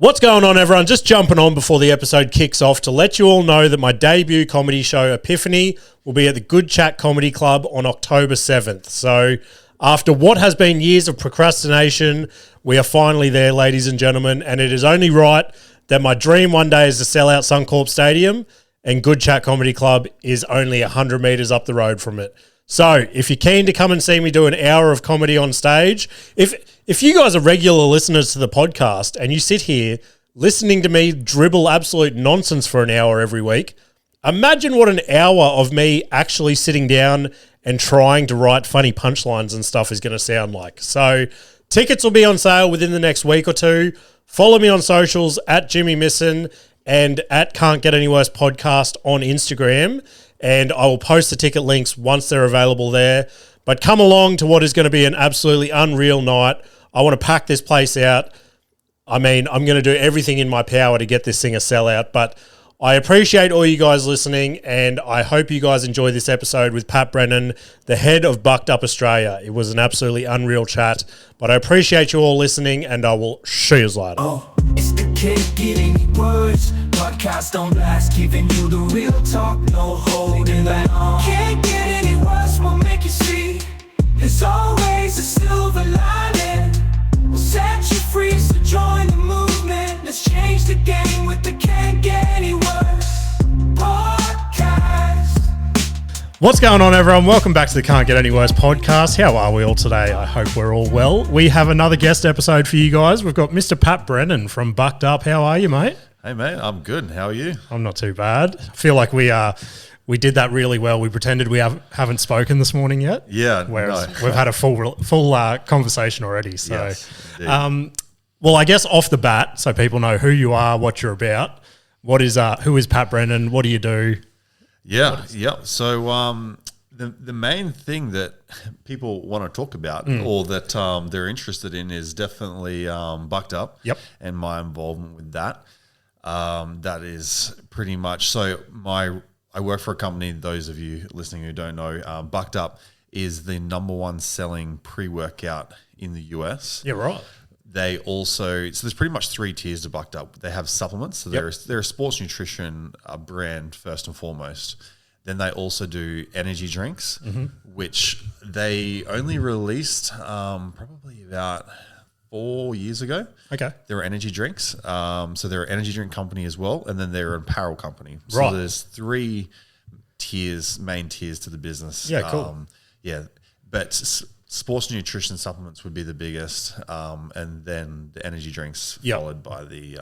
What's going on, everyone? Just jumping on before the episode kicks off to let you all know that my debut comedy show, Epiphany, will be at the Good Chat Comedy Club on October 7th. So after what has been years of procrastination, we are finally there, ladies and gentlemen, and it is only right that my dream one day is to sell out Suncorp Stadium, and Good Chat Comedy Club is only 100 metres up the road from it. So if you're keen to come and see me do an hour of comedy on stage, if you guys are regular listeners to the podcast and you sit here listening to me dribble absolute nonsense for an hour every week, imagine what an hour of me actually sitting down and trying to write funny punchlines and stuff is going to sound like. So tickets will be on sale within the next week or two. Follow me on socials at Jimmy Misson and at CantGetAnyWorsePodcast on Instagram. And I will post the ticket links once they're available there. But come along to what is going to be an absolutely unreal night. I want to pack this place out. I mean, I'm going to do everything in my power to get this thing a sellout. But I appreciate all you guys listening, and I hope you guys enjoy this episode with Pat Brennan, the head of Bucked Up Australia. It was an absolutely unreal chat. But I appreciate you all listening, and I will see you later. Oh, it's the Can't Get Any Worse podcast on blast, giving you the real talk, no holding back. Can't get any worse, we'll make you see. There's always a silver lining. We'll set you free, so join the movement. Let's change the game with the Can't Get Any Worse podcast. What's going on, everyone? Welcome back to the Can't Get Any Worse podcast. How are we all today? I hope we're all well. We have another guest episode for you guys. We've got Mr. Pat Brennan from Bucked Up. How are you, mate? Hey, mate, I'm good. How are you? I'm not too bad. I feel like we did that really well. We pretended we haven't spoken this morning yet. Yeah, whereas we've had a full conversation already. So, yes, well, I guess off the bat, so people know who you are, what you're about. Who is Pat Brennan? What do you do? Yeah. So the main thing that people want to talk about or that they're interested in is definitely Bucked Up. Yep. And my involvement with that. That is pretty much so. I work for a company. Those of you listening who don't know, Bucked Up is the number one selling pre-workout in the US. Yeah, right. They also, so there's pretty much three tiers to Bucked Up. They have supplements. So they're a sports nutrition brand first and foremost. Then they also do energy drinks, which they only released probably about 4 years ago. Okay. They're energy drinks. So they're an energy drink company as well. And then they're an apparel company. Right. So there's three main tiers to the business. Yeah, cool. But sports nutrition supplements would be the biggest. And then the energy drinks followed by the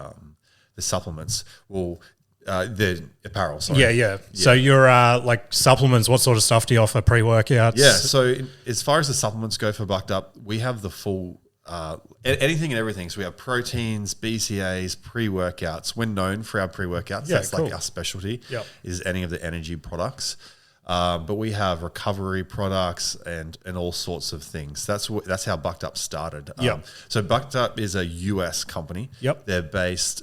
supplements. Well, the apparel, sorry. Yeah. So you're like supplements, what sort of stuff do you offer, pre-workouts? Yeah, so as far as the supplements go for Bucked Up, we have the full anything and everything. So we have proteins, BCAAs, pre-workouts. We're known for our pre-workouts. That's cool. Like our specialty is any of the energy products. But we have recovery products and all sorts of things. That's how Bucked Up started. So Bucked Up is a US company. Yep. They're based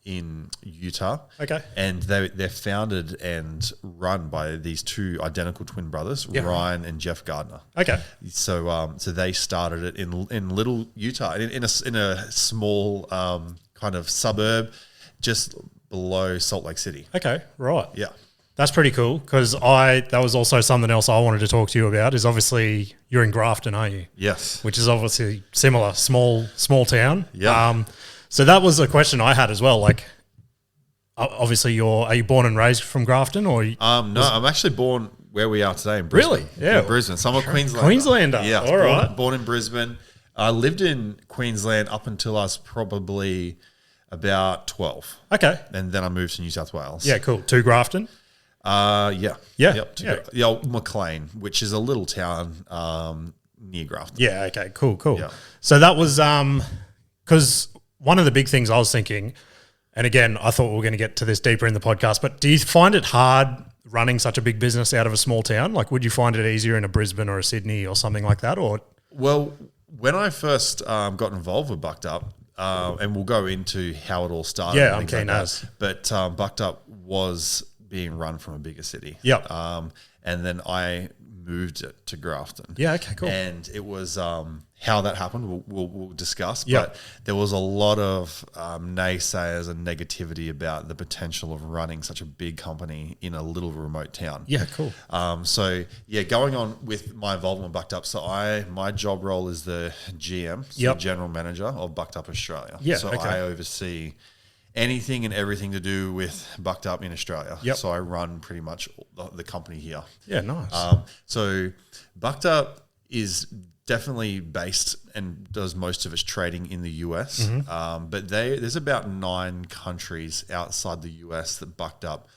in Utah. Okay. And they're founded and run by these two identical twin brothers, Ryan and Jeff Gardner. Okay. So they started it in Little Utah, in a small kind of suburb just below Salt Lake City. Okay, right. Yeah. That's pretty cool because that was also something else I wanted to talk to you about is obviously you're in Grafton, aren't you? Yes. Which is obviously similar, small town. Yeah. So that was a question I had as well. Like, obviously are you born and raised from Grafton or? No, I'm actually born where we are today in Brisbane. Really? Yeah. In Brisbane. So I'm a Queenslander. Queenslander. Yeah. All right. Born in Brisbane. I lived in Queensland up until I was probably about 12. Okay. And then I moved to New South Wales. Yeah, cool. To Grafton? Yeah. Yep. The old Maclean, which is a little town near Grafton. Yeah, okay, cool. Yeah. So that was because one of the big things I was thinking, and again, I thought we were going to get to this deeper in the podcast, but do you find it hard running such a big business out of a small town? Like, would you find it easier in a Brisbane or a Sydney or something like that? Or Well, when I first got involved with Bucked Up, and we'll go into how it all started. Yeah, I'm keen as. But Bucked Up was being run from a bigger city. Yep. And then I moved it to Grafton. Yeah, okay, cool. And it was how that happened, we'll discuss. Yep. But there was a lot of naysayers and negativity about the potential of running such a big company in a little remote town. Yeah, cool. So going on with my involvement with Bucked Up. So my job role is the GM, so General Manager of Bucked Up Australia. Yeah, so I oversee anything and everything to do with Bucked Up in Australia. Yep. So I run pretty much the company here. Yeah, nice. So Bucked Up is definitely based and does most of its trading in the US. But there's about 9 countries outside the US that Bucked Up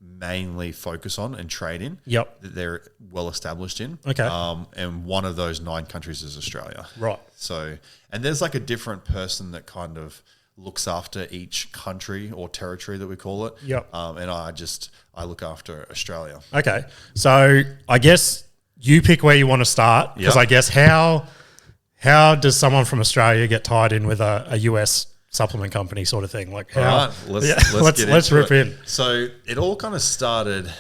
mainly focus on and trade in. Yep. That they're well established in. Okay. And one of those 9 countries is Australia. Right. So, and there's like a different person that kind of looks after each country or territory that we call it. Yep. And I look after Australia. Okay. So I guess you pick where you want to start, because I guess how does someone from Australia get tied in with a US supplement company sort of thing? Like how? All right, let's rip in. So it all kind of started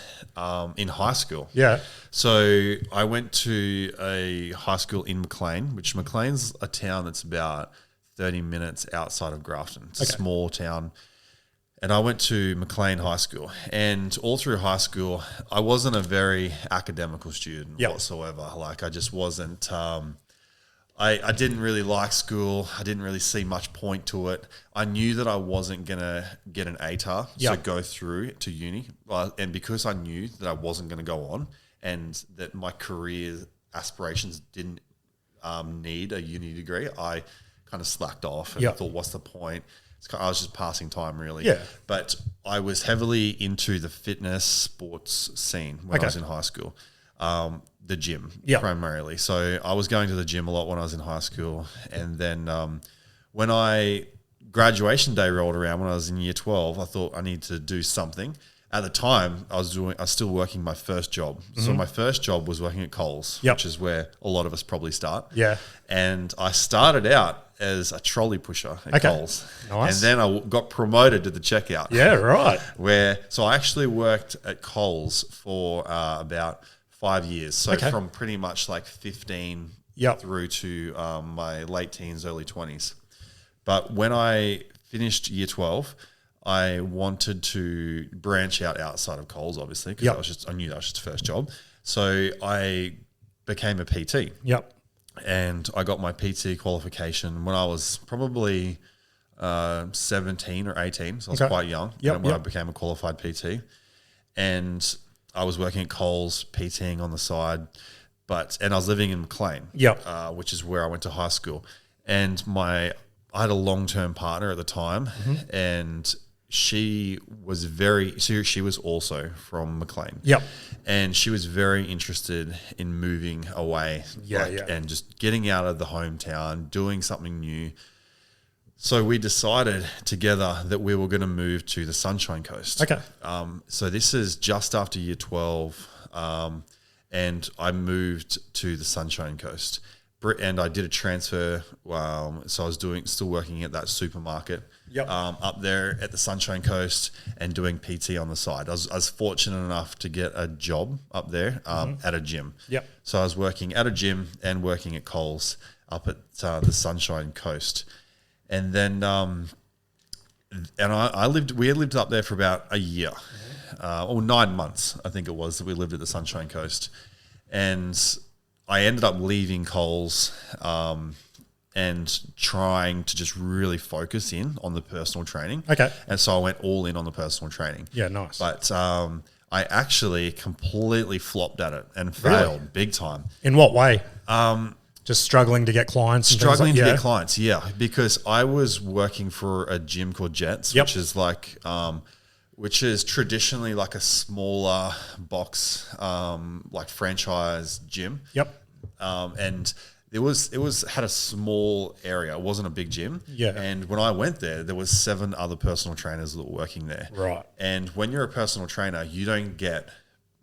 in high school. Yeah. So I went to a high school in Maclean, which Maclean's a town that's about 30 minutes outside of Grafton. It's a small town. And I went to Maclean High School. And all through high school, I wasn't a very academical student whatsoever. Like I just wasn't, I didn't really like school. I didn't really see much point to it. I knew that I wasn't going to get an ATAR, so go through to uni. And because I knew that I wasn't going to go on and that my career aspirations didn't need a uni degree, I kind of slacked off and thought, what's the point? I was just passing time, really. Yeah. But I was heavily into the fitness sports scene when I was in high school. The gym primarily. So I was going to the gym a lot when I was in high school. And then when graduation day rolled around when I was in year 12, I thought I need to do something. At the time, I was still working my first job. So my first job was working at Coles, which is where a lot of us probably start. Yeah. And I started out as a trolley pusher at Coles. Nice. And then I got promoted to the checkout. Yeah, right. So I actually worked at Coles for about 5 years. So from pretty much like 15 through to my late teens, early 20s. But when I finished year 12, I wanted to branch out outside of Coles, obviously, because I knew that was just the first job. So I became a PT. Yep. And I got my PT qualification when I was probably 17 or 18. So I was quite young when I became a qualified PT. And I was working at Coles, PTing on the side. And I was living in Maclean, which is where I went to high school. And I had a long-term partner at the time, and she was she was also from Maclean. Yep. And she was very interested in moving away and just getting out of the hometown, doing something new. So we decided together that we were going to move to the Sunshine Coast. Okay. So this is just after year 12, and I moved to the Sunshine Coast. And I did a transfer, so I was still working at that supermarket up there at the Sunshine Coast and doing PT on the side. I was fortunate enough to get a job up there at a gym. Yep. So I was working at a gym and working at Coles up at the Sunshine Coast. And then we had lived up there for about a year, or 9 months, I think it was, that we lived at the Sunshine Coast. And I ended up leaving Coles and trying to just really focus in on the personal training. Okay. And so I went all in on the personal training. Yeah, nice. But I actually completely flopped at it and failed big time. In what way? Just struggling to get clients? Struggling to get clients, because I was working for a gym called Jets, which is like... which is traditionally like a smaller box, like franchise gym. Yep. And it had a small area. It wasn't a big gym. Yeah. And when I went there was 7 other personal trainers that were working there. Right. And when you're a personal trainer, you don't get,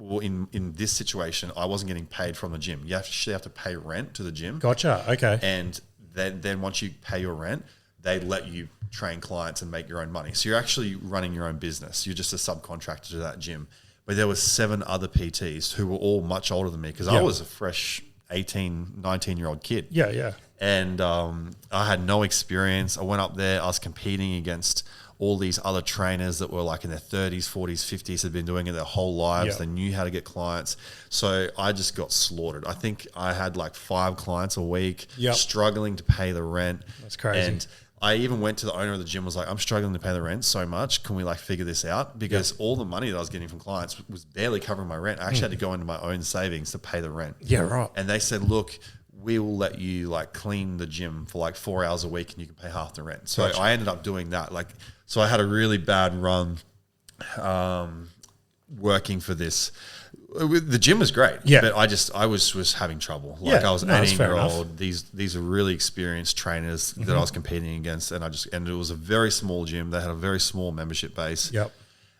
in this situation, I wasn't getting paid from the gym. You actually have to pay rent to the gym. Gotcha. Okay. And then once you pay your rent, they let you train clients and make your own money. So you're actually running your own business. You're just a subcontractor to that gym. but there were 7 other PTs who were all much older than me because I was a fresh 18, 19-year-old kid. Yeah. And I had no experience. I went up there. I was competing against all these other trainers that were like in their 30s, 40s, 50s, had been doing it their whole lives. They knew how to get clients. So I just got slaughtered. I think I had like 5 clients a week, struggling to pay the rent. That's crazy. And I even went to the owner of the gym, was like, I'm struggling to pay the rent so much. Can we like figure this out? Because all the money that I was getting from clients was barely covering my rent. I actually had to go into my own savings to pay the rent. Yeah, right. And they said, look, we will let you like clean the gym for like 4 hours a week and you can pay half the rent. So I ended up doing that. So I had a really bad run working for this. The gym was great, but I was having trouble. Like I was 18-year-old. These are really experienced trainers that I was competing against, and it was a very small gym. They had a very small membership base. And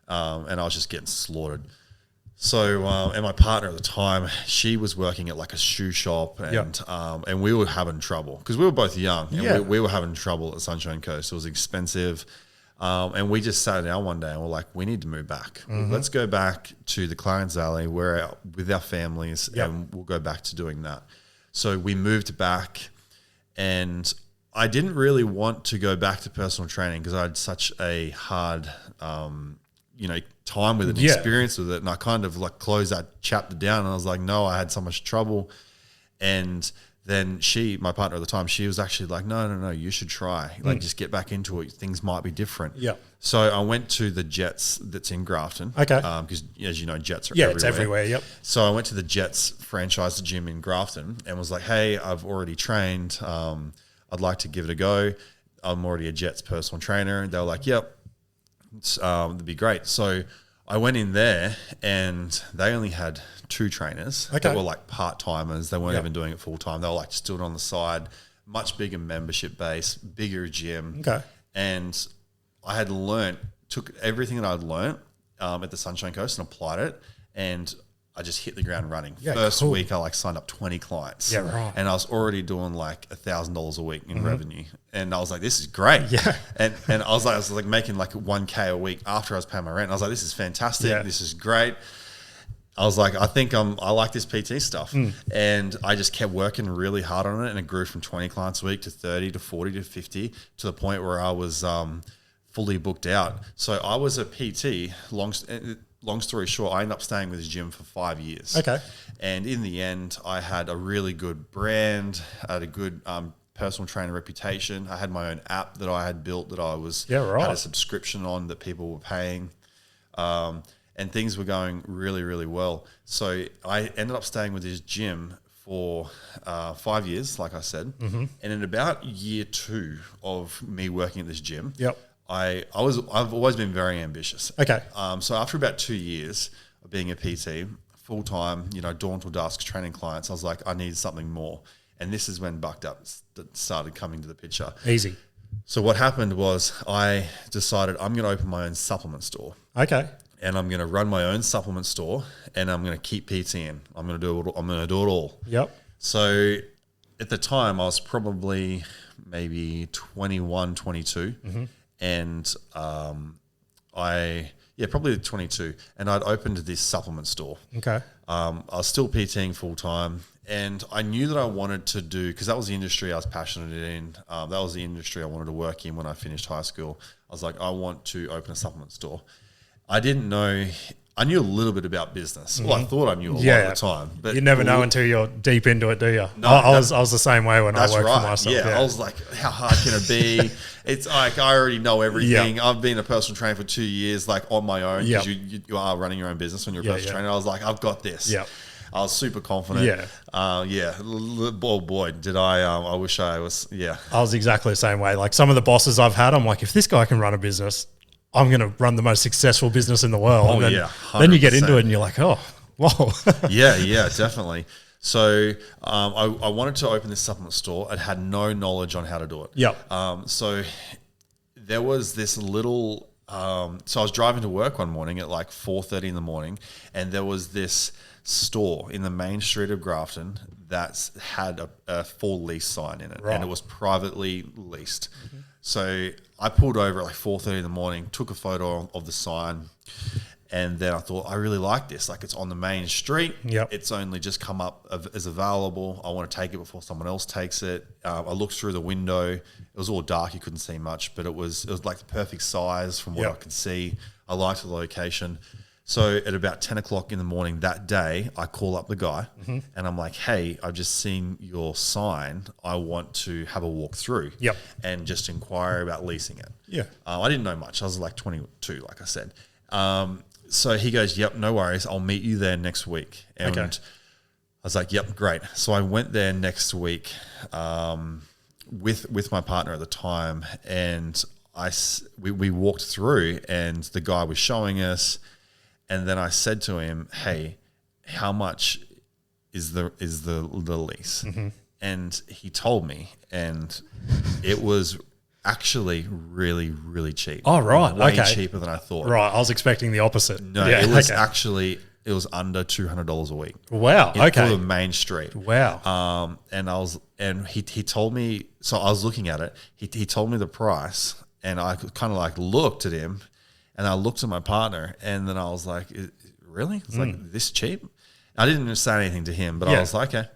I was just getting slaughtered. So, and my partner at the time, she was working at like a shoe shop, and we were having trouble because we were both young, and we were having trouble at Sunshine Coast. It was expensive. And we just sat down one day and we're like, we need to move back. Let's go back to the Clarence Valley with our families and we'll go back to doing that. So we moved back, and I didn't really want to go back to personal training because I had such a hard, time with it, experience with it. And I kind of like closed that chapter down, and I was like, no, I had so much trouble. And then my partner at the time, she was actually like, no, you should try. Like, just get back into it. Things might be different. So I went to the Jets that's in Grafton. Because as you know, Jets are everywhere. It's everywhere, So I went to the Jets franchise gym in Grafton and was like, hey, I've already trained. I'd like to give it a go. I'm already a Jets personal trainer. They were like, yep, it'd be great. So I went in there and they only had 2 trainers that were like part-timers. They weren't even doing it full-time. They were like just doing it on the side, much bigger membership base, bigger gym. And I had took everything that I'd learned at the Sunshine Coast and applied it, and I just hit the ground running. First week, I like signed up 20 clients. And I was already doing like $1,000 a week in revenue. And I was like, this is great. And I was like making like $1K a week after I was paying my rent. And I was like, this is fantastic. This is great. I was like, I think I like this PT stuff. And I just kept working really hard on it. And it grew from 20 clients a week to 30 to 40 to 50 to the point where I was fully booked out. So I was a PT, long story short, I ended up staying with this gym for 5 years. And in the end, I had a really good brand. I had a good personal trainer reputation. I had my own app that I had built that I was had a subscription on that people were paying. And things were going really, really well. So I ended up staying with this gym for 5 years, like I said. And in about year 2 of me working at this gym, I've always been very ambitious. So after about 2 years of being a PT, full time, dawn till dusk, training clients, I was like, I need something more. And this is when Bucked Up started coming to the picture. Easy. So what happened was I decided I'm going to open my own supplement store. And I'm going to run my own supplement store, and I'm going to keep PTing. I'm going to do it all. So at the time, I was probably maybe 21, 22. And probably 22. And I'd opened this supplement store. I was still PTing full time, and I knew that I wanted to do, because that was the industry I was passionate in. That was the industry I wanted to work in when I finished high school. I was like, I want to open a supplement store. I didn't know. I knew a little bit about business. Well, I thought I knew a lot at the time, but you never know until you're deep into it, do you? No, I was the same way when I worked for myself. I was like, how hard can it be? It's like I already know everything. I've been a personal trainer for 2 years, like on my own, because you are running your own business when you're a personal trainer. I was like, I've got this. I was super confident. Oh boy, did I? I wish I was. I was exactly the same way. Like some of the bosses I've had, I'm like, if this guy can run a business, I'm going to run the most successful business in the world. Then you get into it and you're like, oh, whoa. Definitely. So I wanted to open this supplement store. I had no knowledge on how to do it. So there was this little, so I was driving to work one morning at like 4:30 in the morning, and there was this store in the main street of Grafton that had a for lease sign in it, and it was privately leased. So I pulled over at like 4:30 in the morning, took a photo of the sign, And then I thought, I really like this. Like, it's on the main street. Yep. It's only just come up as available. I want to take it before someone else takes it. I looked through the window. It was all dark. You couldn't see much, but it was like the perfect size from what I could see. I liked the location. So at about 10 o'clock in the morning that day, I call up the guy and I'm like, hey, I've just seen your sign. I want to have a walk through and just inquire about leasing it. Yeah. I didn't know much. I was like 22, like I said. So he goes, yep, no worries. I'll meet you there next week. And I was like, yep, great. So I went there next week with my partner at the time, and we walked through, and the guy was showing us, and then I said to him, hey, how much is the lease? And he told me, and it was actually really, really cheap. Oh, right. Way cheaper than I thought. Right. I was expecting the opposite. No, it was actually, it was under $200 a week. Wow. For the main street. Wow. And he told me, so I was looking at it. He told me the price, and I kind of like looked at him, and I looked at my partner, and then I was like, really? It's like this cheap? I didn't say anything to him, but I was like, okay.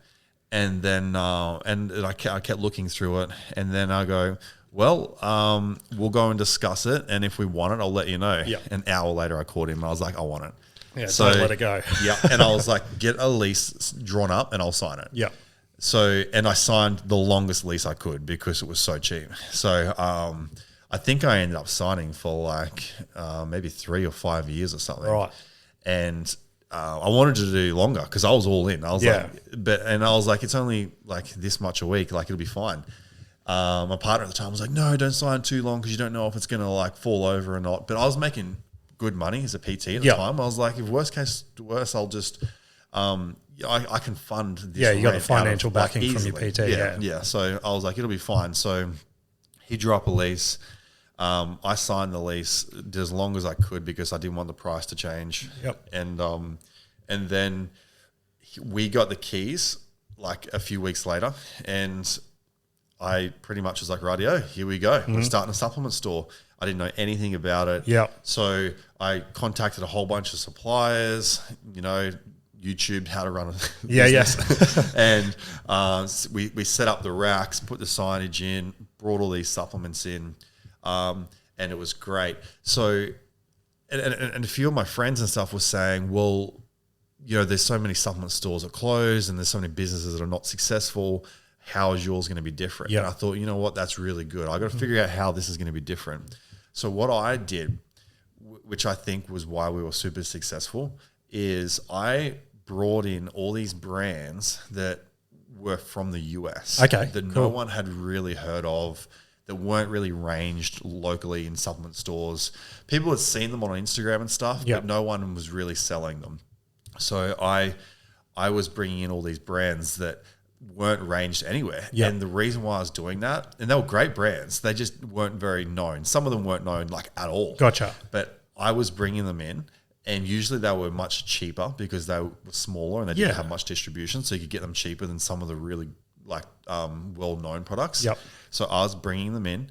And then I kept looking through it, and then I go, well, we'll go and discuss it, and if we want it, I'll let you know. Yeah. An hour later, I called him, and I was like, I want it. Yeah, so don't let it go. Yeah, and I was like, get a lease drawn up, and I'll sign it. Yeah. So, and I signed the longest lease I could because it was so cheap. So, I think I ended up signing for like maybe 3 or 5 years or something. Right. And I wanted to do longer because I was all in. I was like, I was like, it's only like this much a week, like it'll be fine. My partner at the time was like, no, don't sign too long because you don't know if it's going to like fall over or not. But I was making good money as a PT at the time. I was like, if worst case worse, I'll just, I can fund this. Yeah, you got the financial backing from your PT. Yeah. So I was like, it'll be fine. So he drew up a lease. I signed the lease, did as long as I could because I didn't want the price to change. Yep. And then we got the keys like a few weeks later, and I pretty much was like, rightio, here we go. We're starting a supplement store. I didn't know anything about it. Yeah. So I contacted a whole bunch of suppliers, YouTubed how to run a business. And we set up the racks, put the signage in, brought all these supplements in, and it was great. So, and a few of my friends and stuff were saying, well, there's so many supplement stores that close and there's so many businesses that are not successful. How is yours going to be different? Yeah. And I thought, you know what, that's really good. I got to figure out how this is going to be different. So what I did, which I think was why we were super successful, is I brought in all these brands that were from the US. Okay, that no one had really heard of, that weren't really ranged locally in supplement stores. People had seen them on Instagram and stuff, but no one was really selling them. So I was bringing in all these brands that weren't ranged anywhere. Yep. And the reason why I was doing that, and they were great brands, they just weren't very known. Some of them weren't known like at all. Gotcha. But I was bringing them in, and usually they were much cheaper because they were smaller and they didn't have much distribution. So you could get them cheaper than some of the really like well-known products. Yep. So I was bringing them in,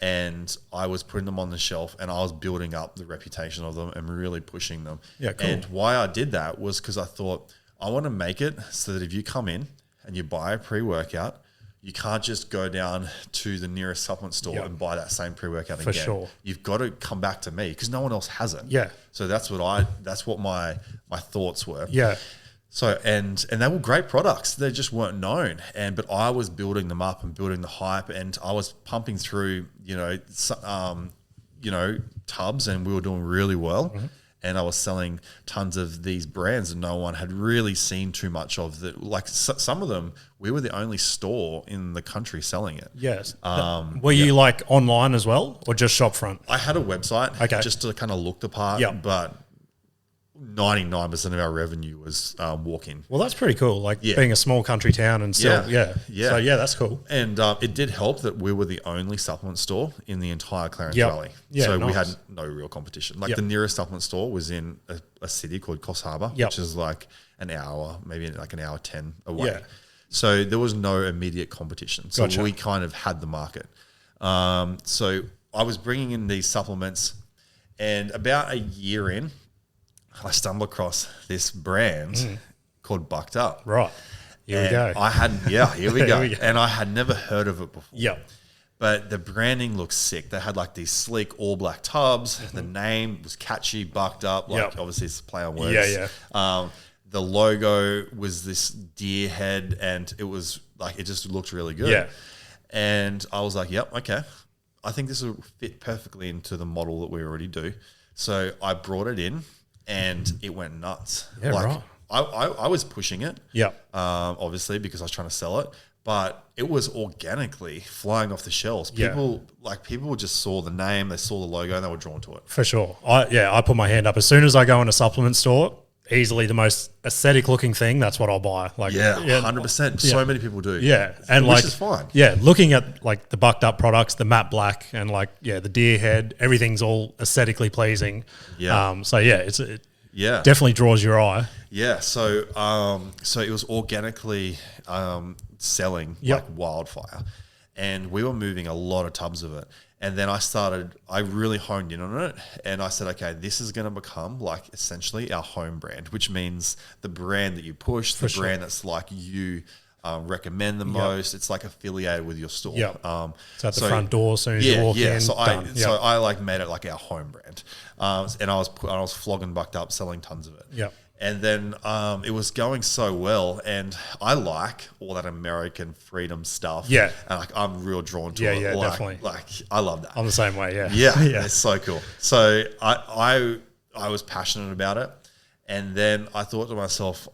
and I was putting them on the shelf, and I was building up the reputation of them and really pushing them. Yeah, cool. And why I did that was because I thought I want to make it so that if you come in and you buy a pre-workout, you can't just go down to the nearest supplement store and buy that same pre-workout again. For sure. You've got to come back to me because no one else has it. Yeah. So that's what my thoughts were. Yeah. So and they were great products. They just weren't known. But I was building them up and building the hype, and I was pumping through, tubs, and we were doing really well. Mm-hmm. And I was selling tons of these brands that no one had really seen too much of. That, like some of them, we were the only store in the country selling it. Yes. Were you like online as well, or just shop front? I had a website just to kind of look the part, but 99% of our revenue was walk-in. Well, that's pretty cool. Like being a small country town and still, So that's cool. And it did help that we were the only supplement store in the entire Clarence Valley. Yeah, so we had no real competition. Like the nearest supplement store was in a city called Coffs Harbour, which is like an hour, maybe like an hour 10 away. Yeah. So there was no immediate competition. So we kind of had the market. So I was bringing in these supplements, and about a year in, I stumbled across this brand called Bucked Up. Right. Here we go. Here we go. And I had never heard of it before. Yep. But the branding looks sick. They had like these sleek all black tubs. The name was catchy, Bucked Up. Like obviously it's a play on words. Yeah. The logo was this deer head, and it was like, it just looked really good. Yeah. And I was like, yep, okay. I think this will fit perfectly into the model that we already do. So I brought it in, and it went nuts. Yeah, right. I was pushing it, obviously, because I was trying to sell it, but it was organically flying off the shelves. People just saw the name, they saw the logo, and they were drawn to it. For sure. I put my hand up. As soon as I go in a supplement store, easily the most aesthetic looking thing, that's what I'll buy. Like 100%. So many people do. Yeah. And which is fine. Yeah. Looking at like the Bucked Up products, the matte black and like, the deer head, everything's all aesthetically pleasing. Yeah. It definitely draws your eye. Yeah. So it was organically selling like wildfire, and we were moving a lot of tubs of it. And then I really honed in on it, and I said, okay, this is going to become like essentially our home brand, which means the brand that you push, brand that's like you recommend the most. It's like affiliated with your store. It's at the front door as soon as you walk in. So I like made it like our home brand, and I was flogging Bucked Up, selling tons of it. Yeah. And then it was going so well, and I like all that American freedom stuff. Yeah, and like I'm real drawn to it. Yeah, definitely. Like I love that. I'm the same way. Yeah, it's so cool. So I was passionate about it, and then I thought to myself,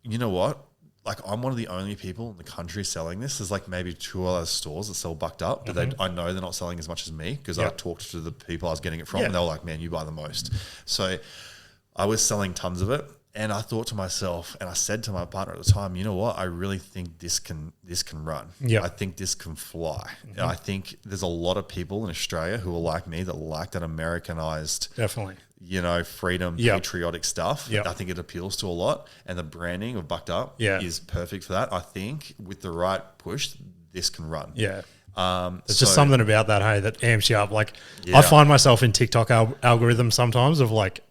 you know what? Like I'm one of the only people in the country selling this. There's like maybe 2 other stores that sell Bucked Up, but I know they're not selling as much as me, because I talked to the people I was getting it from, and they were like, "Man, you buy the most." So I was selling tons of it, and I thought to myself, and I said to my partner at the time, you know what? I really think this can run. Yeah. I think this can fly. And I think there's a lot of people in Australia who are like me, that like that Americanized, definitely, freedom, patriotic stuff. I think it appeals to a lot, and the branding of Bucked Up is perfect for that. I think with the right push, this can run. Yeah. There's just something about that, hey, that amps you up. Like I find myself in TikTok algorithms sometimes of like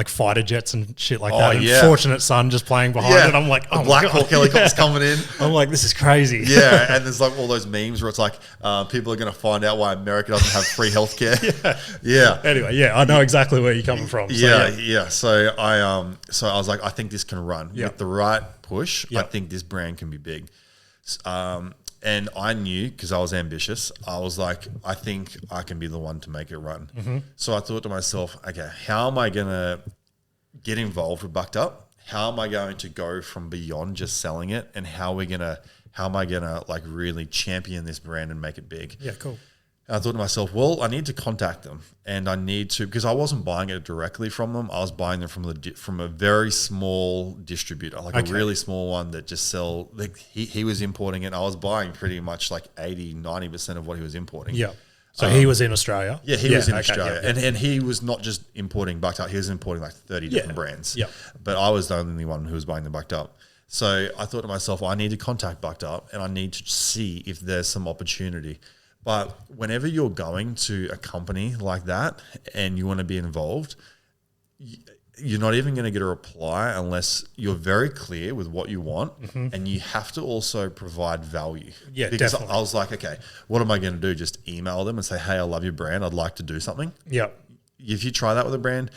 fighter jets and shit like that. And Fortunate Son just playing behind it. I'm like, oh, Black Hawk helicopters coming in. I'm like, this is crazy. Yeah, and there's like all those memes where it's like people are going to find out why America doesn't have free healthcare. Yeah. Anyway, I know exactly where you're coming from. So, So I was like, I think this can run with the right push. I think this brand can be big. And I knew, because I was ambitious, I was like, I think I can be the one to make it run. So I thought to myself, okay, how am I going to get involved with Bucked Up? How am I going to go from beyond just selling it? And how am I going to like really champion this brand and make it big? Yeah, cool. And I thought to myself, well, I need to contact them, and I need to, because I wasn't buying it directly from them. I was buying them from a very small distributor, like a really small one that just sell. Like he was importing it. I was buying pretty much like 80-90% of what he was importing. Yeah. So he was in Australia. Yeah, he was in Australia, and he was not just importing Bucked Up. He was importing like 30 different brands. Yeah. But I was the only one who was buying the Bucked Up. So I thought to myself, I need to contact Bucked Up, and I need to see if there's some opportunity. But whenever you're going to a company like that and you want to be involved, you're not even going to get a reply unless you're very clear with what you want, and you have to also provide value. Yeah, because definitely. I was like, okay, what am I going to do? Just email them and say, hey, I love your brand. I'd like to do something. Yeah. If you try that with a brand,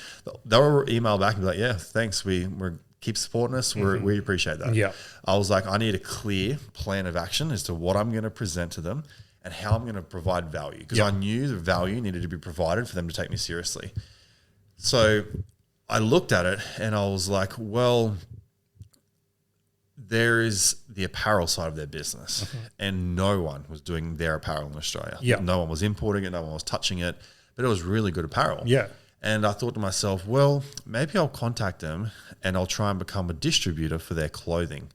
they'll email back and be like, yeah, thanks. We're keep supporting us. We appreciate that. Yeah. I was like, I need a clear plan of action as to what I'm going to present to them and how I'm going to provide value, because I knew the value needed to be provided for them to take me seriously. So I looked at it and I was like, well, there is the apparel side of their business, and no one was doing their apparel in Australia. No one was importing it. No one was touching it, but it was really good apparel. Yeah. And I thought to myself, well, maybe I'll contact them and I'll try and become a distributor for their clothing.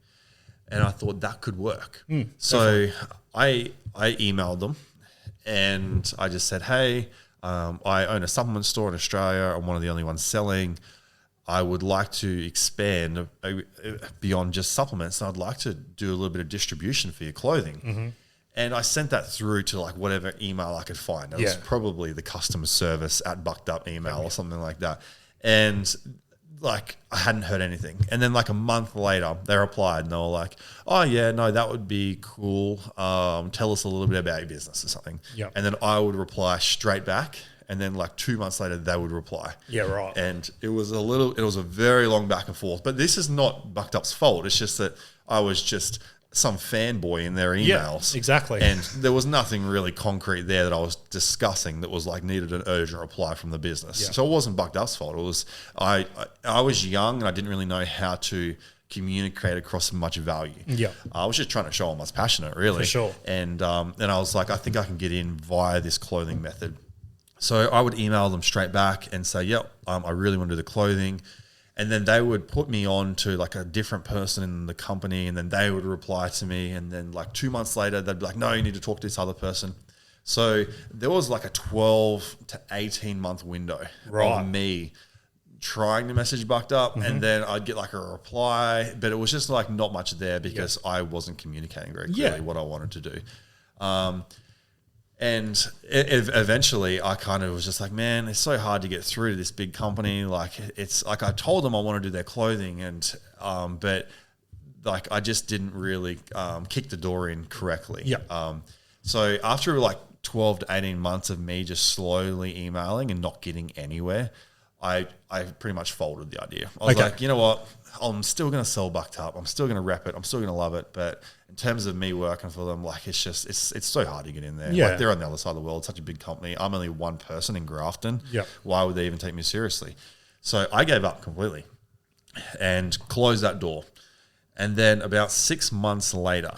And I thought that could work. So I emailed them and I just said, hey, I own a supplement store in Australia. I'm one of the only ones selling. I would like to expand beyond just supplements. And I'd like to do a little bit of distribution for your clothing. And I sent that through to like whatever email I could find. It was probably the customer service at Bucked Up email or something like that. And like I hadn't heard anything. And then like a month later, they replied and they were like, oh yeah, no, that would be cool. Tell us a little bit about your business or something. Yep. And then I would reply straight back. And then like 2 months later, they would reply. Yeah, right. And it was a very long back and forth. But this is not Bucked Up's fault. It's just that I was just some fanboy in their emails. Yeah, exactly. And there was nothing really concrete there that I was discussing that was like needed an urgent reply from the business. Yeah. So it wasn't Bucked Up's fault. It was I was young and I didn't really know how to communicate across much value. Yeah. I was just trying to show I'm as passionate, really. For sure. And I was like, I think I can get in via this clothing method. So I would email them straight back and say, yep, I really want to do the clothing. And then they would put me on to like a different person in the company, and then they would reply to me. And then like 2 months later, they'd be like, no, you need to talk to this other person. So there was like a 12 to 18 month window of me trying to message Bucked Up, and then I'd get like a reply, but it was just like not much there because I wasn't communicating very clearly what I wanted to do. And eventually I kind of was just like, man, it's so hard to get through to this big company. Like it's like I told them I want to do their clothing, and but like I just didn't really kick the door in correctly. Yeah. So after like 12 to 18 months of me just slowly emailing and not getting anywhere, I pretty much folded the idea. I was like, you know what? I'm still going to sell Bucked Up. I'm still going to rep it. I'm still going to love it. But in terms of me working for them, like it's just, it's so hard to get in there. Yeah. Like they're on the other side of the world. It's such a big company. I'm only one person in Grafton. Yeah. Why would they even take me seriously? So I gave up completely and closed that door. And then about 6 months later,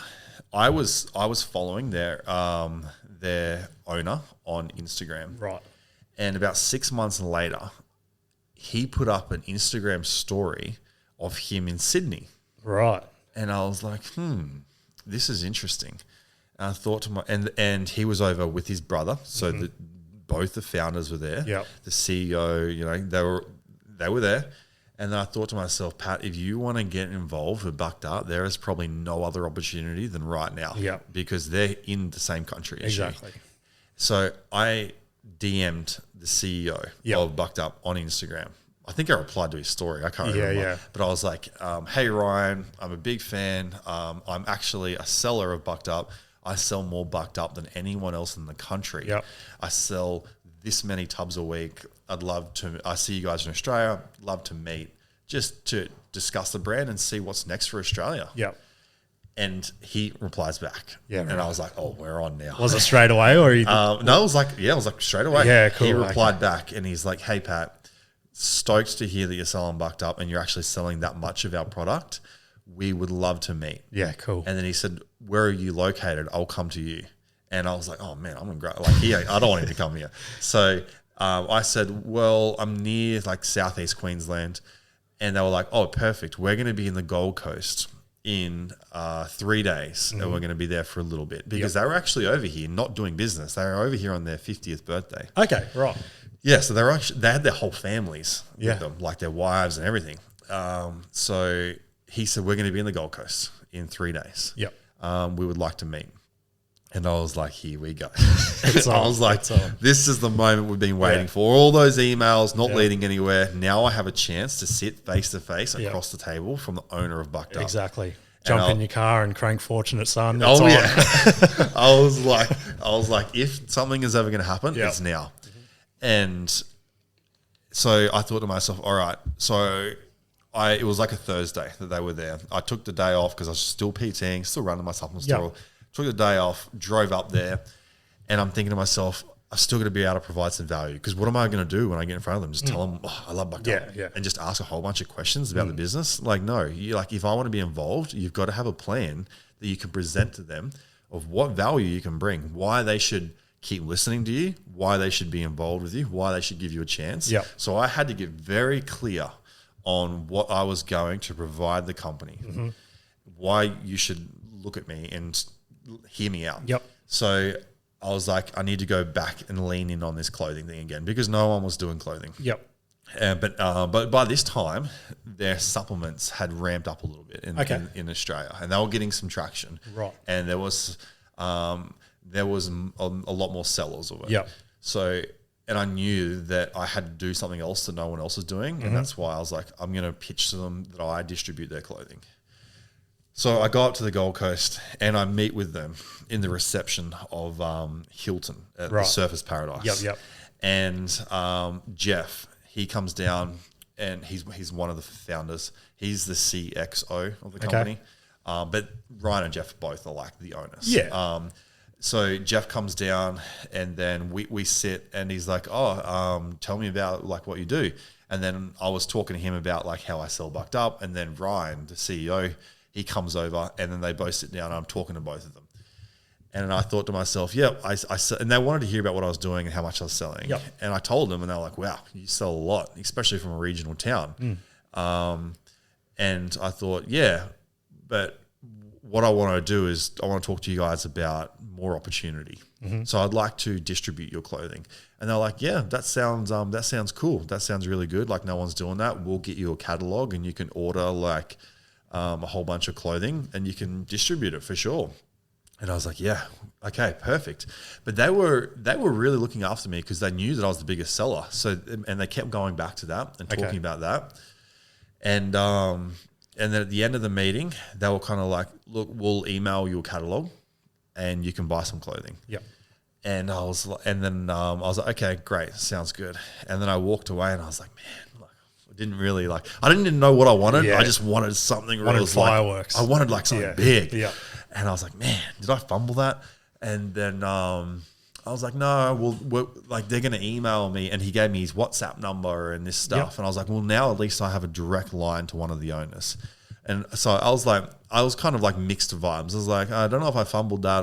I was following their owner on Instagram. Right. And about 6 months later, he put up an Instagram story of him in Sydney. Right. And I was like, this is interesting. And I thought to and he was over with his brother. So both the founders were there. Yep. The CEO, you know, they were there. And then I thought to myself, Pat, if you want to get involved with Bucked Up, there is probably no other opportunity than right now. Yep. Because they're in the same country as Exactly. you. So I DM'd the CEO of Bucked Up on Instagram. I think I replied to his story. I can't remember. Yeah. But I was like, hey, Ryan, I'm a big fan. I'm actually a seller of Bucked Up. I sell more Bucked Up than anyone else in the country. Yep. I sell this many tubs a week. I see you guys in Australia. Love to meet just to discuss the brand and see what's next for Australia. Yep. And he replies back. Yeah. And I was like, oh, we're on now. Was it straight away or you? No, it was like straight away. Yeah, cool. He replied back and he's like, hey, Pat, stoked to hear that you're selling Bucked Up and you're actually selling that much of our product. We would love to meet. Yeah, cool. And then he said, where are you located? I'll come to you. And I was like, oh man, I'm in great. Like here, I don't want him to come here. So I said, well, I'm near like Southeast Queensland. And they were like, oh, perfect. We're going to be in the Gold Coast in 3 days, and we're going to be there for a little bit because they were actually over here not doing business. They were over here on their 50th birthday. Okay, right. Yeah, so they had their whole families with them, like their wives and everything. So he said, we're going to be in the Gold Coast in 3 days. Yep. We would like to meet. And I was like, here we go. I was like, this is the moment we've been waiting for. All those emails not leading anywhere. Now I have a chance to sit face to face across the table from the owner of Bucked Up. Exactly. Jump in your car and crank Fortunate Son. Oh, yeah. I was like, if something is ever going to happen, it's now. And so I thought to myself, all right. So it was like a Thursday that they were there. I took the day off because I was still PTing, still running my supplement store. Took the day off, drove up there, and I'm thinking to myself, I'm still going to be able to provide some value because what am I going to do when I get in front of them? Just tell them, I love Bucked Up, and just ask a whole bunch of questions about the business. Like, no, if I want to be involved, you've got to have a plan that you can present to them of what value you can bring, why they should keep listening to you, why they should be involved with you, why they should give you a chance. So I had to get very clear on what I was going to provide the company, why you should look at me and hear me out. So I was like, I need to go back and lean in on this clothing thing again because no one was doing clothing. But by this time, their supplements had ramped up a little bit in Australia, and they were getting some traction. Right. And there was a lot more sellers of it. So I knew that I had to do something else that no one else was doing. And that's why I was like, I'm going to pitch to them that I distribute their clothing. So I go up to the Gold Coast and I meet with them in the reception of Hilton at the Surfers Paradise. Yep. And Jeff, he comes down and he's one of the founders. He's the CXO of the company. But Ryan and Jeff both are like the owners. Yeah. So Jeff comes down and then we sit and he's like, tell me about like what you do. And then I was talking to him about like how I sell Bucked Up. And then Ryan, the CEO, he comes over and then they both sit down and I'm talking to both of them. And I thought to myself, and they wanted to hear about what I was doing and how much I was selling. Yep. And I told them and they were like, wow, you sell a lot, especially from a regional town. And I thought, but what I want to do is I want to talk to you guys about more opportunity. So I'd like to distribute your clothing. And they're like, yeah, that sounds cool. That sounds really good. Like no one's doing that. We'll get you a catalog and you can order like a whole bunch of clothing and you can distribute it for sure. And I was like, yeah, okay, perfect. But they were really looking after me because they knew that I was the biggest seller. So, and they kept going back to that and talking about that. And then at the end of the meeting, they were kind of like, look, we'll email you a catalog and you can buy some clothing. Yep. And I was like, okay, great, sounds good. And then I walked away and I was like, man, like, I didn't even know what I wanted. Yeah. I just wanted something. Fireworks. I wanted like something big. Yeah. And I was like, man, did I fumble that? And then I was like, no, we're like they're going to email me. And he gave me his WhatsApp number and this stuff. Yep. And I was like, well, now at least I have a direct line to one of the owners. And so I was kind of like mixed vibes. I was like, I don't know if I fumbled that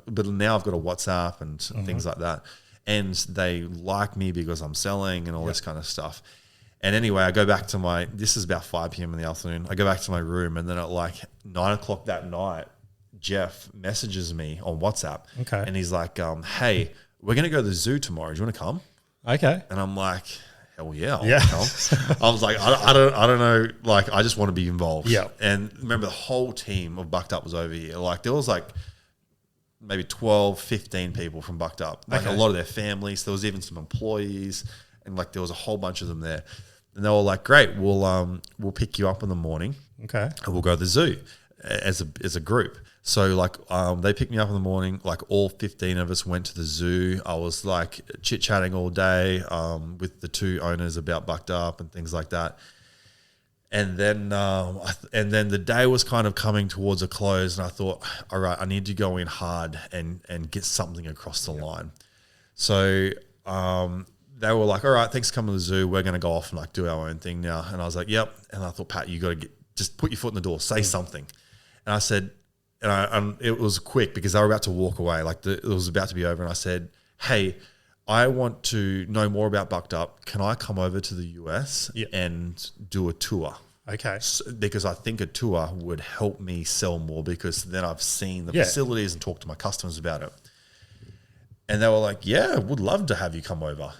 but now I've got a WhatsApp and things like that. And they like me because I'm selling and all this kind of stuff. And anyway, I go back to this is about 5 p.m. in the afternoon. I go back to my room and then at like 9 o'clock that night, Jeff messages me on WhatsApp. Okay. And he's like, hey, we're going to go to the zoo tomorrow. Do you want to come? Okay. And I'm like, hell yeah, I'll come. I was like, I don't know. Like, I just want to be involved. Yeah. And remember, the whole team of Bucked Up was over here. Like, there was like maybe 12, 15 people from Bucked Up. Like a lot of their families. There was even some employees. And like, there was a whole bunch of them there. And they were like, great, we'll pick you up in the morning. Okay. And we'll go to the zoo as a group. So like they picked me up in the morning, like all 15 of us went to the zoo. I was like chit-chatting all day with the two owners about Bucked Up and things like that. And then the day was kind of coming towards a close and I thought, all right, I need to go in hard and get something across the line. So they were like, all right, thanks for coming to the zoo. We're going to go off and like do our own thing now. And I was like, yep. And I thought, Pat, you got to just put your foot in the door, say something. And I said, and it was quick because they were about to walk away. Like it was about to be over. And I said, hey, I want to know more about Bucked Up. Can I come over to the US and do a tour? Okay. Because I think a tour would help me sell more because then I've seen the facilities and talked to my customers about it. And they were like, yeah, would love to have you come over.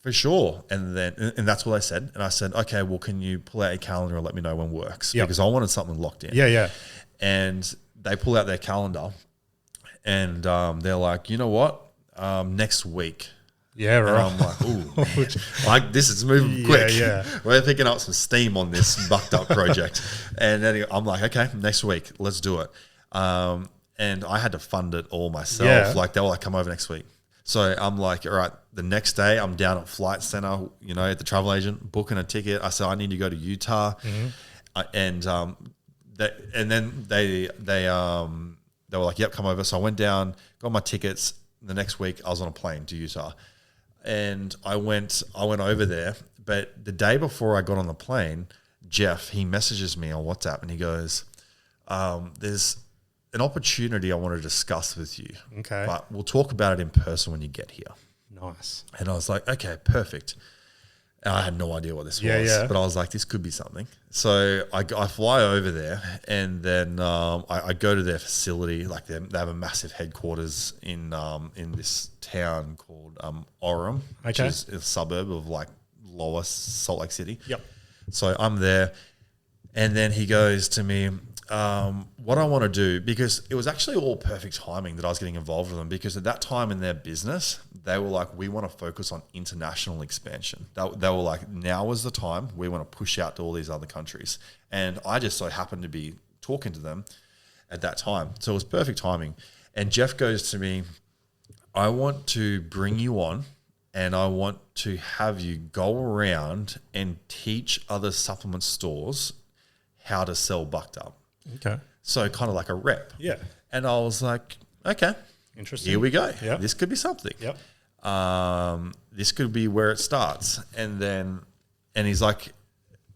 For sure. And that's what I said. And I said, okay, well, can you pull out your calendar and let me know when works? Because I wanted something locked in. Yeah. And they pull out their calendar and they're like, you know what? Next week. Yeah, right. And I'm like, ooh, like this is moving quick. Yeah. We're picking up some steam on this Bucked Up project. And then I'm like, okay, next week, let's do it. And I had to fund it all myself. Yeah. Like they were like, come over next week. So I'm like, all right, the next day I'm down at Flight Center, at the travel agent, booking a ticket. I said, I need to go to Utah. And then they were like, yep, come over. So I went down, got my tickets. The next week I was on a plane to Utah. And I went over there. But the day before I got on the plane, Jeff, he messages me on WhatsApp and he goes, there's an opportunity I want to discuss with you. Okay. But we'll talk about it in person when you get here. Nice. And I was like, okay, perfect. And I had no idea what this was. But I was like, this could be something. So I fly over there and then I go to their facility. Like they have a massive headquarters in this town called Orem, which is a suburb of like lower Salt Lake City. Yep. So I'm there. And then he goes to me, what I want to do, because it was actually all perfect timing that I was getting involved with them, because at that time in their business, they were like, we want to focus on international expansion. They were like, now is the time. We want to push out to all these other countries. And I just so happened to be talking to them at that time. So it was perfect timing. And Jeff goes to me, I want to bring you on and I want to have you go around and teach other supplement stores how to sell Bucked Up. Okay. So kind of like a rep. Yeah. And I was like, okay, interesting. Here we go. Yep. This could be something. Yep. This could be where it starts. And he's like,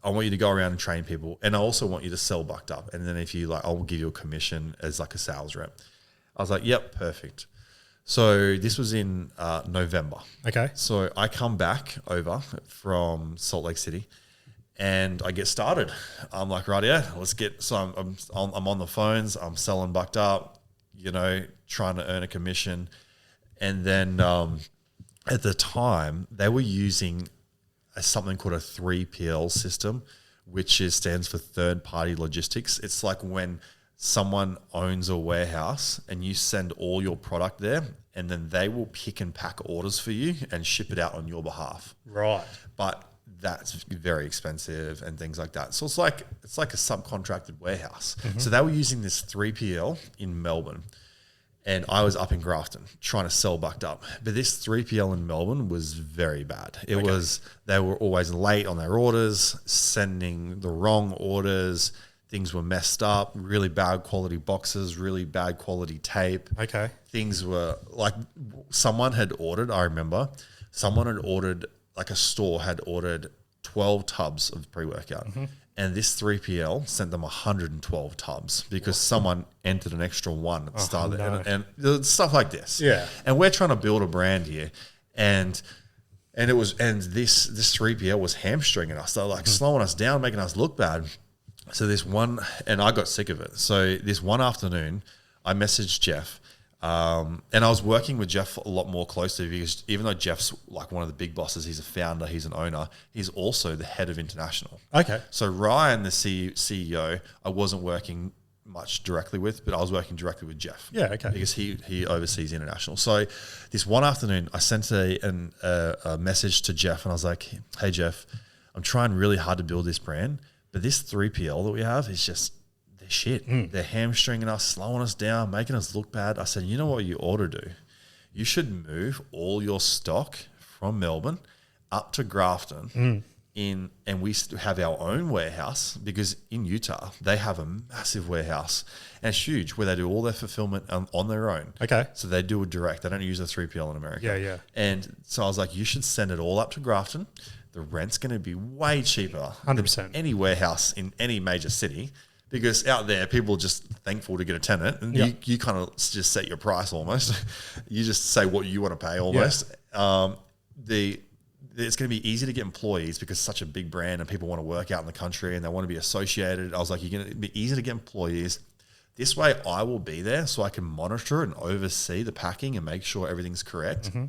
I want you to go around and train people. And I also want you to sell Bucked Up. And then if you like, I'll give you a commission as like a sales rep. I was like, yep, perfect. So this was in November. Okay. So I come back over from Salt Lake City and I get started. I'm like, right, yeah, let's get. So I'm on the phones. I'm selling Bucked Up, trying to earn a commission. And then at the time, they were using something called a 3PL system, which stands for third party logistics. It's like when someone owns a warehouse and you send all your product there, and then they will pick and pack orders for you and ship it out on your behalf. Right. But that's very expensive and things like that. So it's like a subcontracted warehouse. Mm-hmm. So they were using this 3PL in Melbourne, and I was up in Grafton trying to sell Bucked Up. But this 3PL in Melbourne was very bad. They were always late on their orders, sending the wrong orders. Things were messed up, really bad quality boxes, really bad quality tape. Okay. Things were like someone had ordered, like a store had ordered 12 tubs of pre-workout. Mm-hmm. And this 3PL sent them 112 tubs because someone entered an extra one at the start of it. And stuff like this. Yeah. And we're trying to build a brand here. And this 3PL was hamstringing us. They were like slowing us down, making us look bad. So and I got sick of it. So this one afternoon, I messaged Jeff, and I was working with Jeff a lot more closely because even though Jeff's like one of the big bosses, he's a founder, he's an owner, he's also the head of international. Okay. So Ryan, the CEO, I wasn't working much directly with, but I was working directly with Jeff. Yeah, okay. Because he oversees international. So this one afternoon, I sent a message to Jeff, and I was like, hey, Jeff, I'm trying really hard to build this brand, but this 3PL that we have is just, they're shit. They're hamstringing us, slowing us down, making us look bad. I said, you know what you ought to do? You should move all your stock from Melbourne up to Grafton and we have our own warehouse, because in Utah, they have a massive warehouse and it's huge where they do all their fulfillment on their own. Okay. So they do it direct. They don't use a 3PL in America. Yeah, yeah. And so I was like, you should send it all up to Grafton. The rent's going to be way cheaper 100% than any warehouse in any major city, because out there people are just thankful to get a tenant, and you kind of just set your price almost. You just say what you want to pay almost. Yeah. It's going to be easy to get employees because it's such a big brand and people want to work out in the country and they want to be associated. I was like, you're going to be easy to get employees. This way I will be there so I can monitor and oversee the packing and make sure everything's correct. Mm-hmm.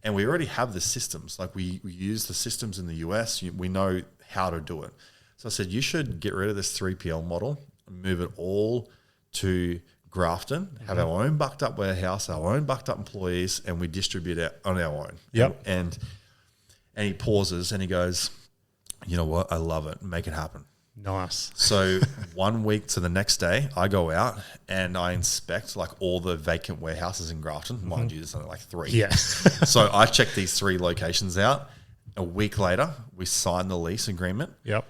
And we already have the systems. Like we use the systems in the US. We know how to do it. So I said, you should get rid of this 3PL model and move it all to Grafton, have our own Bucked Up warehouse, our own Bucked Up employees, and we distribute it on our own. Yep. And he pauses and he goes, you know what? I love it. Make it happen. Nice. So 1 week to the next day, I go out and I inspect like all the vacant warehouses in Grafton. Mind you, there's only like 3. Yeah. So I check these 3 locations out. A week later, we sign the lease agreement. Yep.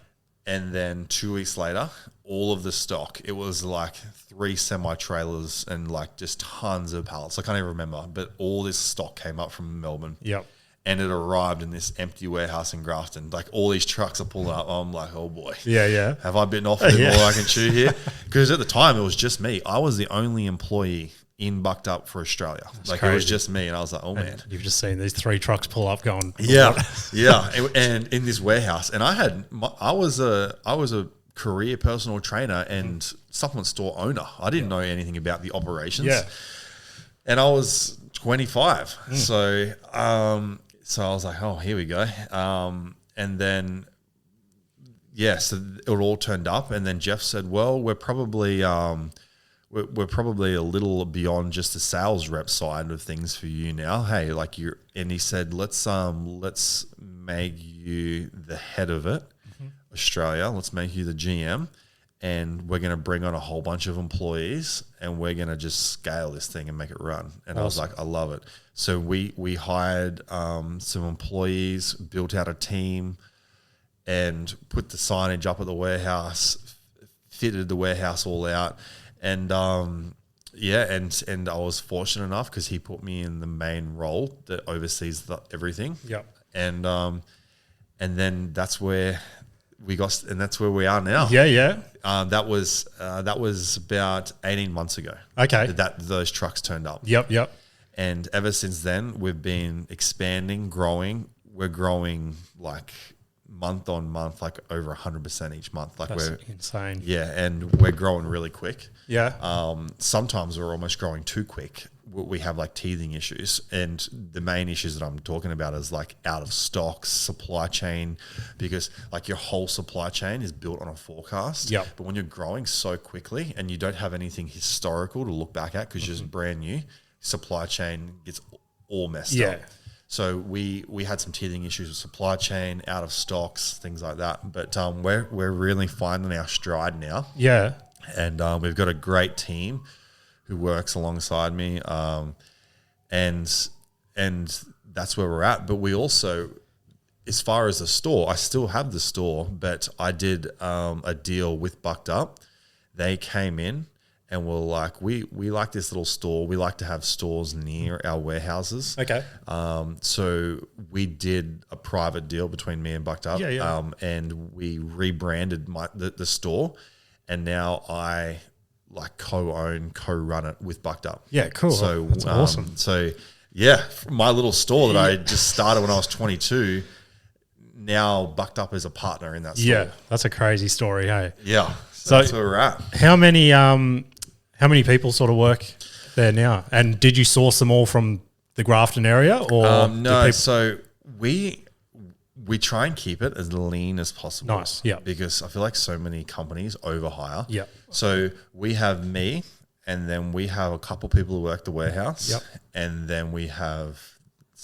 And then 2 weeks later, all of the stock, it was like 3 semi-trailers and like just tons of pallets. I can't even remember, but all this stock came up from Melbourne. Yep. And it arrived in this empty warehouse in Grafton. Like all these trucks are pulling up. I'm like, oh boy. Yeah, yeah. Have I bitten off a bit more I can chew here? Because at the time, it was just me. I was the only employee in Bucked Up for Australia. That's like crazy. It was just me. And I was like, oh man. You've just seen these 3 trucks pull up going. Yeah. Yeah. And in this warehouse. And I was a career personal trainer and supplement store owner. I didn't know anything about the operations. Yeah. And I was 25. So I was like, oh, here we go. And then yeah, so it all turned up, and then Jeff said, "Well, we're probably we're probably a little beyond just the sales rep side of things for you now. Hey, like you're," and he said, "Let's make you the head of it, Australia. Let's make you the GM, and we're going to bring on a whole bunch of employees, and we're going to just scale this thing and make it run." And I was like, I love it. So we hired some employees, built out a team, and put the signage up at the warehouse, fitted the warehouse all out. And and I was fortunate enough because he put me in the main role that oversees everything. Yep. And then that's where we got, and that's where we are now. Yeah. That was about 18 months ago. Okay. That those trucks turned up. Yep. And ever since then, we've been expanding, growing. We're growing like month on month, like over 100% each month. Like That's insane. Yeah, and we're growing really quick. Yeah. Sometimes we're almost growing too quick. We have like teething issues, and the main issues that I'm talking about is like out of stocks, supply chain, because like your whole supply chain is built on a forecast. Yep. But when you're growing so quickly and you don't have anything historical to look back at because you're just brand new, supply chain gets all messed up. So we had some teething issues with supply chain, out of stocks, things like that. But we're really finding our stride now. Yeah. And we've got a great team who works alongside me, and that's where we're at. But we also, as far as the store, I still have the store, but I did a deal with Bucked Up. They came in and were like, we like this little store. We like to have stores near our warehouses. Okay. So we did a private deal between me and Bucked Up. Yeah. And we rebranded the store, and now I like co-run it with Bucked Up. Yeah, cool. So that's awesome. So yeah, my little store that I just started when I was 22, now Bucked Up is a partner in that store. Yeah, that's a crazy story, hey? Yeah. So that's where we're at. How many people sort of work there now? And did you source them all from the Grafton area, or no? So we try and keep it as lean as possible. Nice, yeah. Because I feel like so many companies overhire. Yeah. So we have me, and then we have a couple people who work the warehouse. Yep. And then we have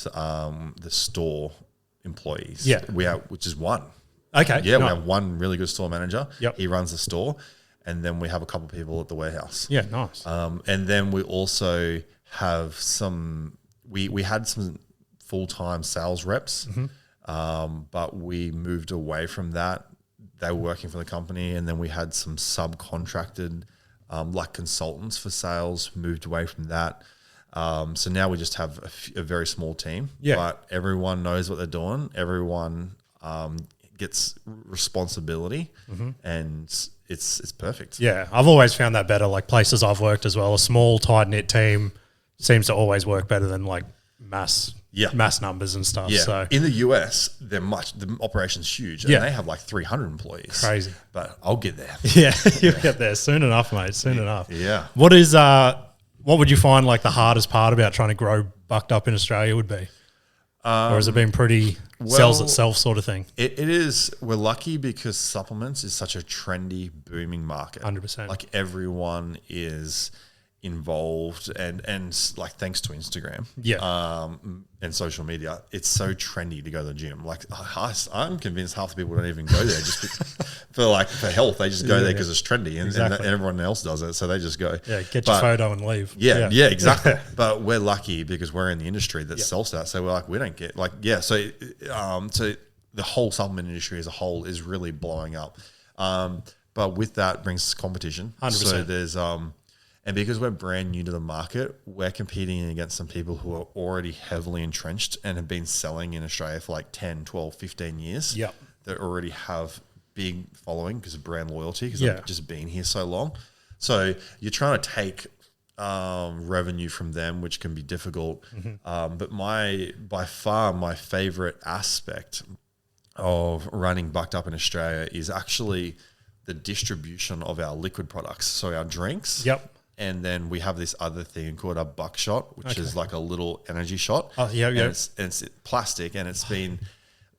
the store employees. Yeah. Which is one. Okay. Yeah, we have one really good store manager. Yep. He runs the store, and then we have a couple people at the warehouse. Yeah, nice. And then we also have we had some full-time sales reps, but we moved away from that. They were working for the company, and then we had some subcontracted like consultants for sales, moved away from that. So now we just have a very small team, but everyone knows what they're doing. Everyone gets responsibility, and it's perfect. Yeah, I've always found that better. Like places I've worked as well, a small, tight-knit team seems to always work better than like mass numbers and stuff. Yeah. So in the US, the operation's huge, and they have like 300 employees. Crazy. But I'll get there. Yeah, you'll get there soon enough, mate. Soon enough. Yeah. What would you find like the hardest part about trying to grow Bucked Up in Australia would be? Or has it been pretty sells itself sort of thing? It is. We're lucky because supplements is such a trendy, booming market. 100%. Like everyone is involved, and like thanks to Instagram, and social media, it's so trendy to go to the gym. Like I'm convinced half the people don't even go there just for health. They just go there because it's trendy, and everyone else does it, so they just go. Yeah, get your photo and leave. Yeah, exactly. But we're lucky because we're in the industry that sells that, so we're like we don't get like So the whole supplement industry as a whole is really blowing up, but with that brings competition. 100%. So there's and because we're brand new to the market, we're competing against some people who are already heavily entrenched and have been selling in Australia for like 10, 12, 15 years. Yep. That already have big following because of brand loyalty, because they've just been here so long. So you're trying to take revenue from them, which can be difficult. But by far my favorite aspect of running Bucked Up in Australia is actually the distribution of our liquid products. So our drinks. Yep. And then we have this other thing called a buckshot, which is like a little energy shot. Oh, yeah. And it's plastic, and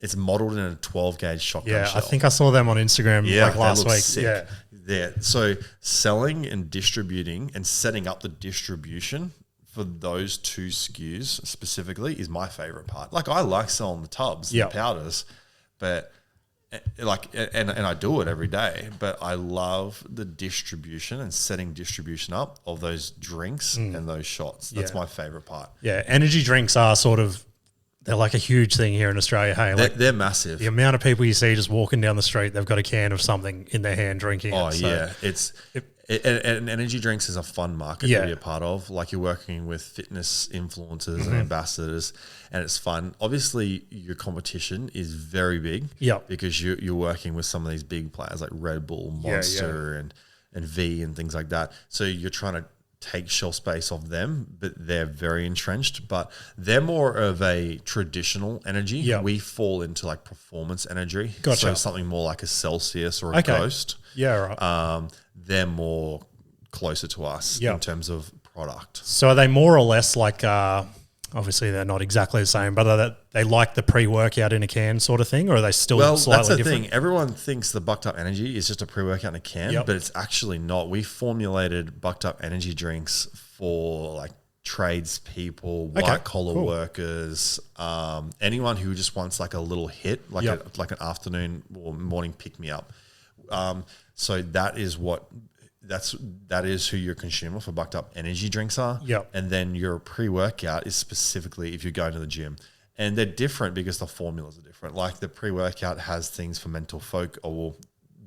It's modeled in a 12 gauge shotgun shell. I think I saw them on Instagram like last week. Sick. Yeah. So selling and distributing and setting up the distribution for those two SKUs specifically is my favorite part. Like, I like selling the tubs and the powders, but and I do it every day, but I love the distribution and setting distribution up of those drinks and those shots. That's my favorite part. Yeah, energy drinks are they're like a huge thing here in Australia. Hey, they're massive. The amount of people you see just walking down the street, they've got a can of something in their hand drinking. Oh, yeah. And energy drinks is a fun market to be a part of. Like, you're working with fitness influencers and ambassadors, and it's fun. Obviously, your competition is very big because you're working with some of these big players like Red Bull, Monster, and V and things like that. So you're trying to take shelf space off them, but they're very entrenched. But they're more of a traditional energy. Yep. We fall into like performance energy. Gotcha. So something more like a Celsius or a Ghost. Yeah, right. They're more closer to us in terms of product. So are they more or less like, obviously they're not exactly the same, but are they like the pre-workout in a can sort of thing, or are they still slightly different? That's the thing. Everyone thinks the Bucked Up Energy is just a pre-workout in a can, but it's actually not. We formulated Bucked Up Energy drinks for like tradespeople, white-collar workers, anyone who just wants like a little hit, like an afternoon or morning pick-me-up. So that is who your consumer for Bucked Up Energy drinks are. Yep. And then your pre-workout is specifically if you're going to the gym. And they're different because the formulas are different. Like, the pre-workout has things for mental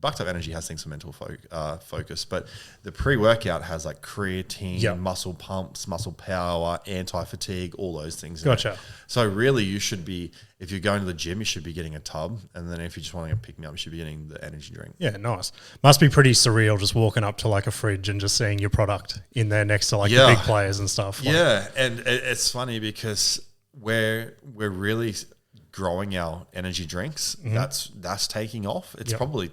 Bucked Up Energy has things for mental focus, but the pre-workout has like creatine, muscle pumps, muscle power, anti-fatigue, all those things. Gotcha. So really, you should be, if you're going to the gym, you should be getting a tub, and then if you're just wanting to pick me up, you should be getting the energy drink. Yeah, nice. Must be pretty surreal just walking up to like a fridge and just seeing your product in there next to like the big players and stuff. Yeah, and it's funny because we're really growing our energy drinks. That's taking off. It's probably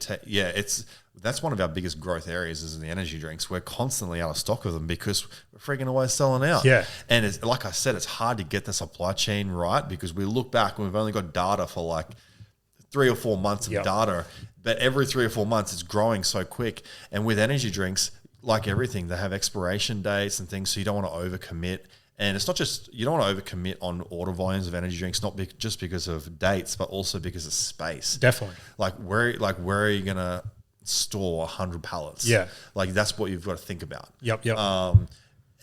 that's one of our biggest growth areas is in the energy drinks. We're constantly out of stock of them because we're freaking always selling out. Yeah. And it's, like I said, it's hard to get the supply chain right because we look back and we've only got data for like 3 or 4 months of data, but every 3 or 4 months it's growing so quick. And with energy drinks, like everything, they have expiration dates and things, so you don't want to overcommit. And it's not just, you don't want to overcommit on order volumes of energy drinks, not just because of dates, but also because of space. Definitely. Like where are you going to store 100 pallets? Yeah. Like that's what you've got to think about. Yep.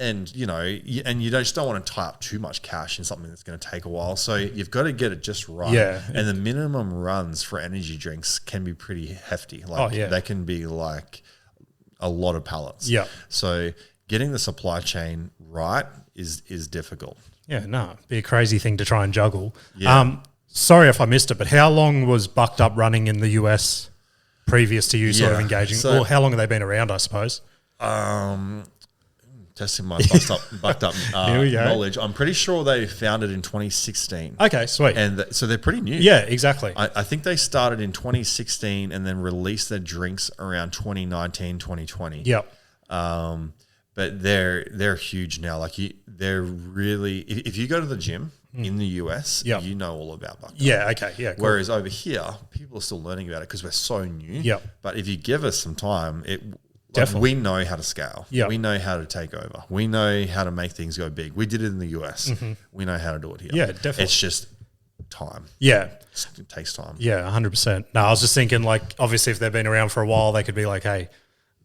And you know, and you just don't want to tie up too much cash in something that's going to take a while. So you've got to get it just right. Yeah. And the minimum runs for energy drinks can be pretty hefty. Like they can be like a lot of pallets. Yeah. So getting the supply chain right is difficult. Yeah, no, be a crazy thing to try and juggle. Yeah. Sorry if I missed it, but how long was Bucked Up running in the US previous to you sort of engaging? Or how long have they been around, I suppose? Testing my bucked up knowledge. I'm pretty sure they founded in 2016. Okay, sweet. And so they're pretty new. Yeah, exactly. I think they started in 2016 and then released their drinks around 2019, 2020. Yep. But they're huge now. Like they're really, if you go to the gym in the US, you know all about Bucked Up. Yeah, okay, yeah. Cool. Whereas over here, people are still learning about it because we're so new. Yep. But if you give us some time, definitely. We know how to scale. Yep. We know how to take over. We know how to make things go big. We did it in the US. We know how to do it here. Yeah, definitely. It's just time. Yeah. It takes time. Yeah, 100%. No, I was just thinking, like, obviously if they've been around for a while, they could be like, hey,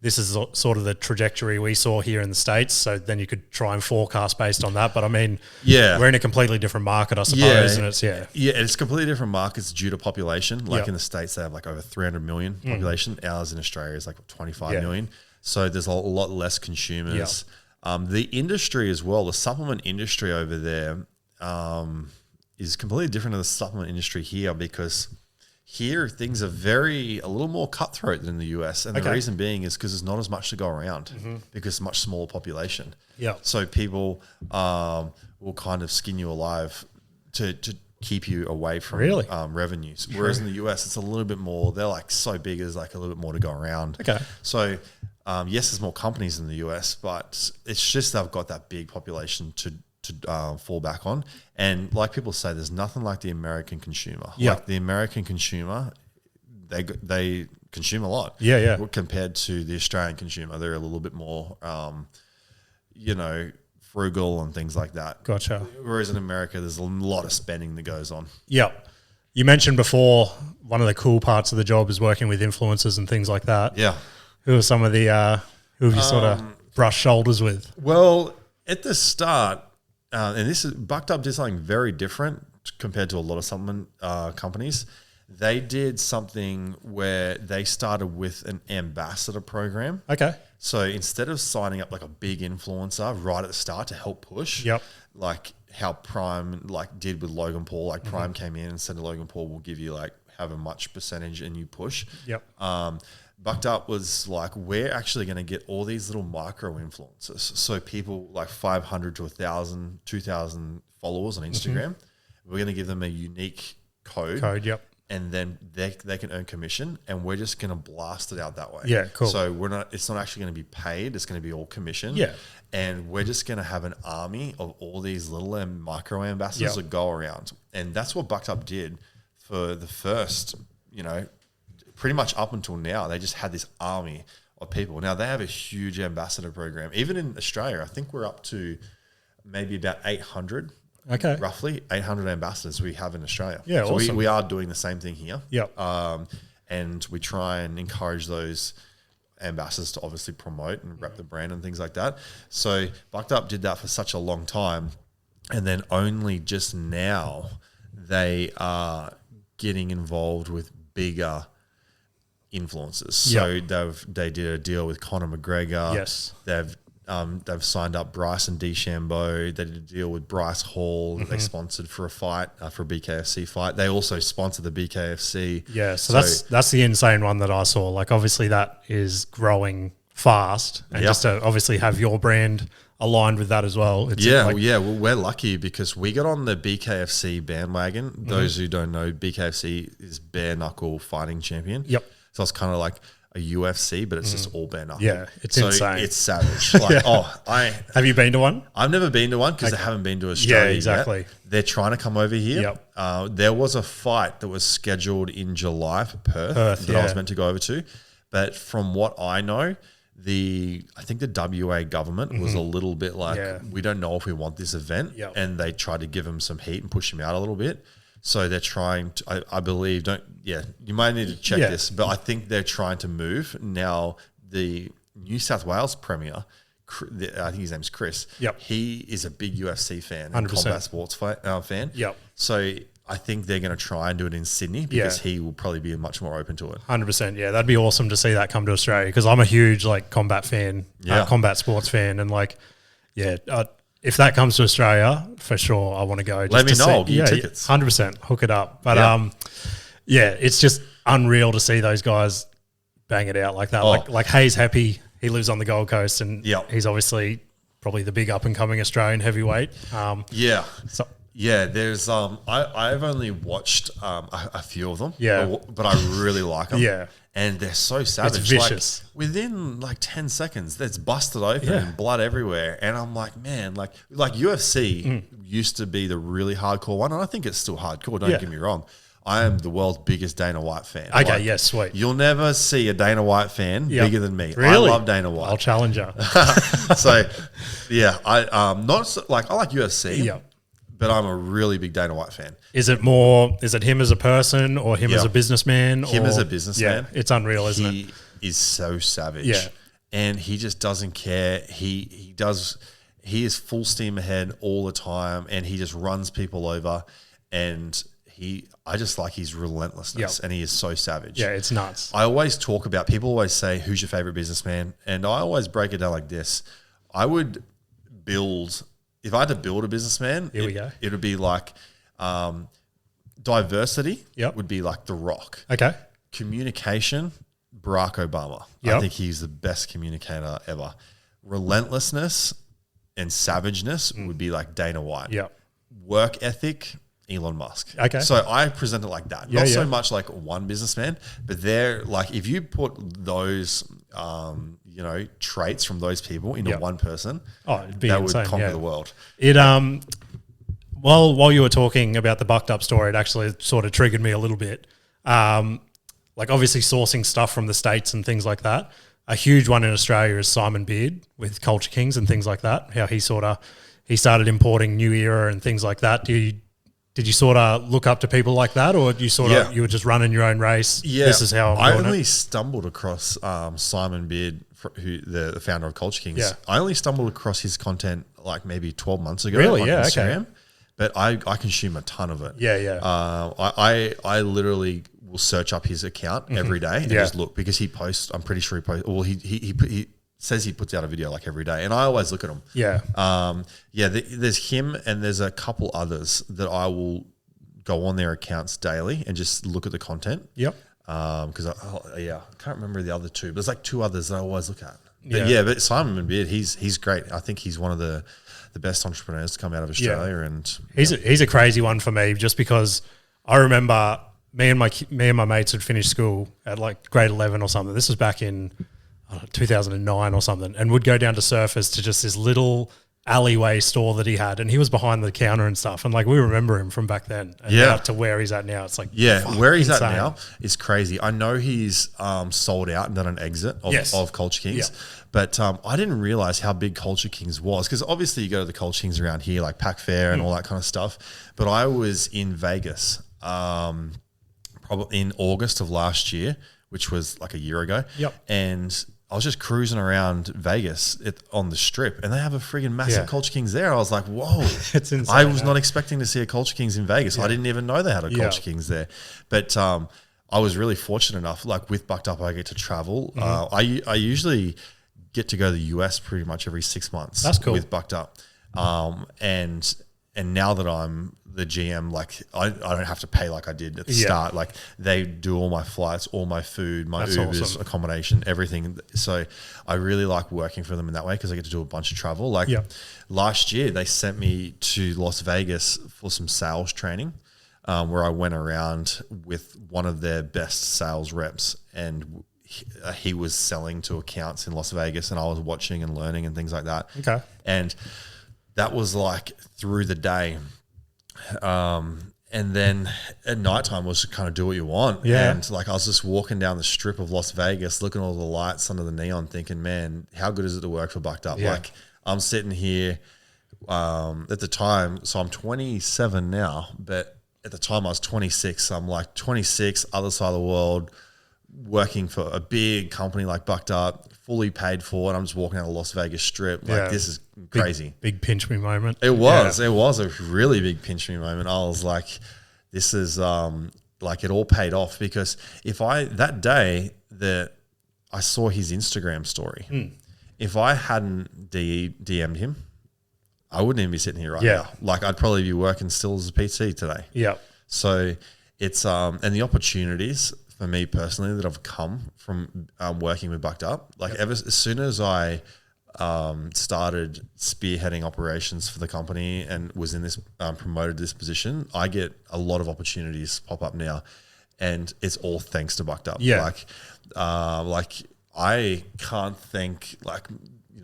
this is sort of the trajectory we saw here in the States. So then you could try and forecast based on that. But I mean, we're in a completely different market, I suppose. And it's, it's completely different markets due to population. Like in the States, they have like over 300 million population. Ours in Australia is like 25 million. So there's a lot less consumers. The industry as well, the supplement industry over there is completely different to the supplement industry here because here things are a little more cutthroat than the US. And the reason being is because there's not as much to go around because it's a much smaller population. Yeah. So people will kind of skin you alive to keep you away from revenues. Whereas in the US, it's a little bit more, they're like so big, there's like a little bit more to go around. Okay. So yes, there's more companies in the US, but it's just they've got that big population to to fall back on. And like people say, there's nothing like the American consumer. Yeah. Like the American consumer, they consume a lot. Yeah. Compared to the Australian consumer, they're a little bit more, frugal and things like that. Gotcha. Whereas in America, there's a lot of spending that goes on. Yeah. You mentioned before one of the cool parts of the job is working with influencers and things like that. Yeah. Who are some of the who have you sort of brushed shoulders with? Well, at the start, and this is Bucked Up did something very different compared to a lot of supplement companies. They did something where they started with an ambassador program. Okay. So instead of signing up like a big influencer right at the start to help push, like how Prime did with Logan Paul, Prime came in and said to Logan Paul, we'll give you however much percentage and you push. Yep. Bucked Up was we're actually going to get all these little micro influencers. So people 500 to 1,000, 2,000 followers on Instagram. We're going to give them a unique code. Yep. And then they can earn commission, and we're just going to blast it out that way. Yeah, cool. So it's not actually going to be paid. It's going to be all commission. Yeah. And we're just going to have an army of all these little and micro ambassadors that go around. And that's what Bucked Up did for the first, pretty much up until now. They just had this army of people. Now they have a huge ambassador program. Even in Australia, I think we're up to maybe about 800. Okay. Roughly 800 ambassadors we have in Australia. Yeah, so awesome. we are doing the same thing here. Yep. And we try and encourage those ambassadors to obviously promote and rep the brand and things like that. So Bucked Up did that for such a long time. And then only just now they are getting involved with bigger influencers. So they did a deal with Conor McGregor. Yes. They've signed up Bryson DeChambeau. They did a deal with Bryce Hall that they sponsored for a fight, for a BKFC fight. They also sponsored the BKFC. Yeah, so that's the insane one that I saw. Obviously that is growing fast, and just to obviously have your brand aligned with that as well. It's Well, we're lucky because we got on the BKFC bandwagon. Those who don't know, BKFC is bare knuckle fighting champion. Yep. So it's kind of like a UFC, but it's just all bare knuckle. Yeah, it's insane. It's savage. Have you been to one? I've never been to one because I haven't been to Australia. Yeah, exactly. Yet. They're trying to come over here. Yep. There was a fight that was scheduled in July for Perth that I was meant to go over to, but from what I know, I think the WA government was a little bit we don't know if we want this event, and they tried to give him some heat and push him out a little bit. So they're trying to, I believe, you might need to check this, but I think they're trying to move. Now, the New South Wales Premier, I think his name's Chris, he is a big UFC fan and 100%. combat sports fan. Yep. So I think they're going to try and do it in Sydney because he will probably be much more open to it. 100%. Yeah, that'd be awesome to see that come to Australia because I'm a huge combat fan, combat sports fan, and if that comes to Australia, for sure, I want to go. Let me know. I'll give you tickets. 100%. Hook it up. But it's just unreal to see those guys bang it out like that. Like Hayes Happy, he lives on the Gold Coast, and he's obviously probably the big up and coming Australian heavyweight. There's I've only watched a few of them, but I really like them. And they're so savage. It's vicious. Within 10 seconds, that's busted open and blood everywhere. And I'm like, man, like UFC used to be the really hardcore one, and I think it's still hardcore. Don't get me wrong. I am the world's biggest Dana White fan. Okay, yes, sweet. You'll never see a Dana White fan bigger than me. Really? I love Dana White. I'll challenge you. So, I like UFC. But I'm a really big Dana White fan. Is it him as a person or him as a businessman? Him as a businessman. Yeah, it's unreal, isn't it? He is so savage. Yeah. And he just doesn't care. He is full steam ahead all the time, and he just runs people over. And I just like his relentlessness, and he is so savage. Yeah, it's nuts. I always talk about, people always say, who's your favorite businessman? And I always break it down like this. If I had to build a businessman, it would be diversity would be like The Rock. Okay. Communication, Barack Obama. I think he's the best communicator ever. Relentlessness and savageness would be like Dana White. Yep. Work ethic, Elon Musk. Okay. So I present it like that. Not so much like one businessman, but they're if you put those traits from those people into one person, it'd be that insane, would conquer the world. It while you were talking about the Bucked Up story, it actually sort of triggered me a little bit. Like obviously sourcing stuff from the States and things like that. A huge one in Australia is Simon Beard with Culture Kings and things like that. How he started importing New Era and things like that. Did you sort of look up to people like that, or you were just running your own race? Yeah, this is how I only stumbled across Simon Beard, who the founder of Culture Kings. Yeah. I only stumbled across his content like maybe 12 months ago. Really? On Yeah. Instagram, Okay. But I consume a ton of it. Yeah. Yeah. I literally will search up his account every day and just look, because he posts. I'm pretty sure he posts. Well, he says he puts out a video like every day, and I always look at them. Yeah. There's him, and there's a couple others that I will go on their accounts daily and just look at the content. Yep. Because I can't remember the other two, but there's like two others that I always look at. But Simon Beard, he's great. I think he's one of the best entrepreneurs to come out of Australia, and he's a crazy one for me, just because I remember me and my mates had finished school at like grade 11 or something. This was back in 2009 or something, and would go down to Surfers to just this little alleyway store that he had, and he was behind the counter and stuff, and like we remember him from back then, and now to where he's at now, it's like where he's insane. At now is crazy. I know he's sold out and done an exit of Culture Kings, but I didn't realize how big Culture Kings was, because obviously you go to the Culture Kings around here like Pack Fair and all that kind of stuff, but I was in Vegas probably in August of last year, which was like a year ago, and I was just cruising around Vegas on the Strip, and they have a friggin' massive Culture Kings there. I was like, whoa. It's insane. I was not expecting to see a Culture Kings in Vegas. I didn't even know they had a Culture Kings there. But I was really fortunate enough, like with Bucked Up, I get to travel. I usually get to go to the US pretty much every 6 months. That's cool. With Bucked Up. And now that I'm the GM, like I don't have to pay like I did at the start. Like they do all my flights, all my food, my Ubers, accommodation, everything. So I really like working for them in that way, because I get to do a bunch of travel. Like last year, they sent me to Las Vegas for some sales training, where I went around with one of their best sales reps, and he was selling to accounts in Las Vegas, and I was watching and learning and things like that. Okay. And that was like through the day. And then at nighttime was to kind of do what you want. Yeah. And like I was just walking down the Strip of Las Vegas, looking at all the lights under the neon, thinking, man, how good is it to work for Bucked Up? Like I'm sitting here at the time, so I'm 27 now, but at the time I was 26. So I'm like 26, other side of the world, working for a big company like Bucked Up, fully paid for, and I'm just walking out of Las Vegas Strip. Like this is crazy. Big pinch me moment. It was a really big pinch me moment. I was like, this is like it all paid off, because that day that I saw his Instagram story, if I hadn't DM'd him, I wouldn't even be sitting here right now. Like I'd probably be working still as a PT today. Yeah. So it's and the opportunities for me personally that have come from working with Bucked Up, like as soon as I started spearheading operations for the company and was in this promoted to this position, I get a lot of opportunities pop up now, and it's all thanks to Bucked Up. Like I can't thank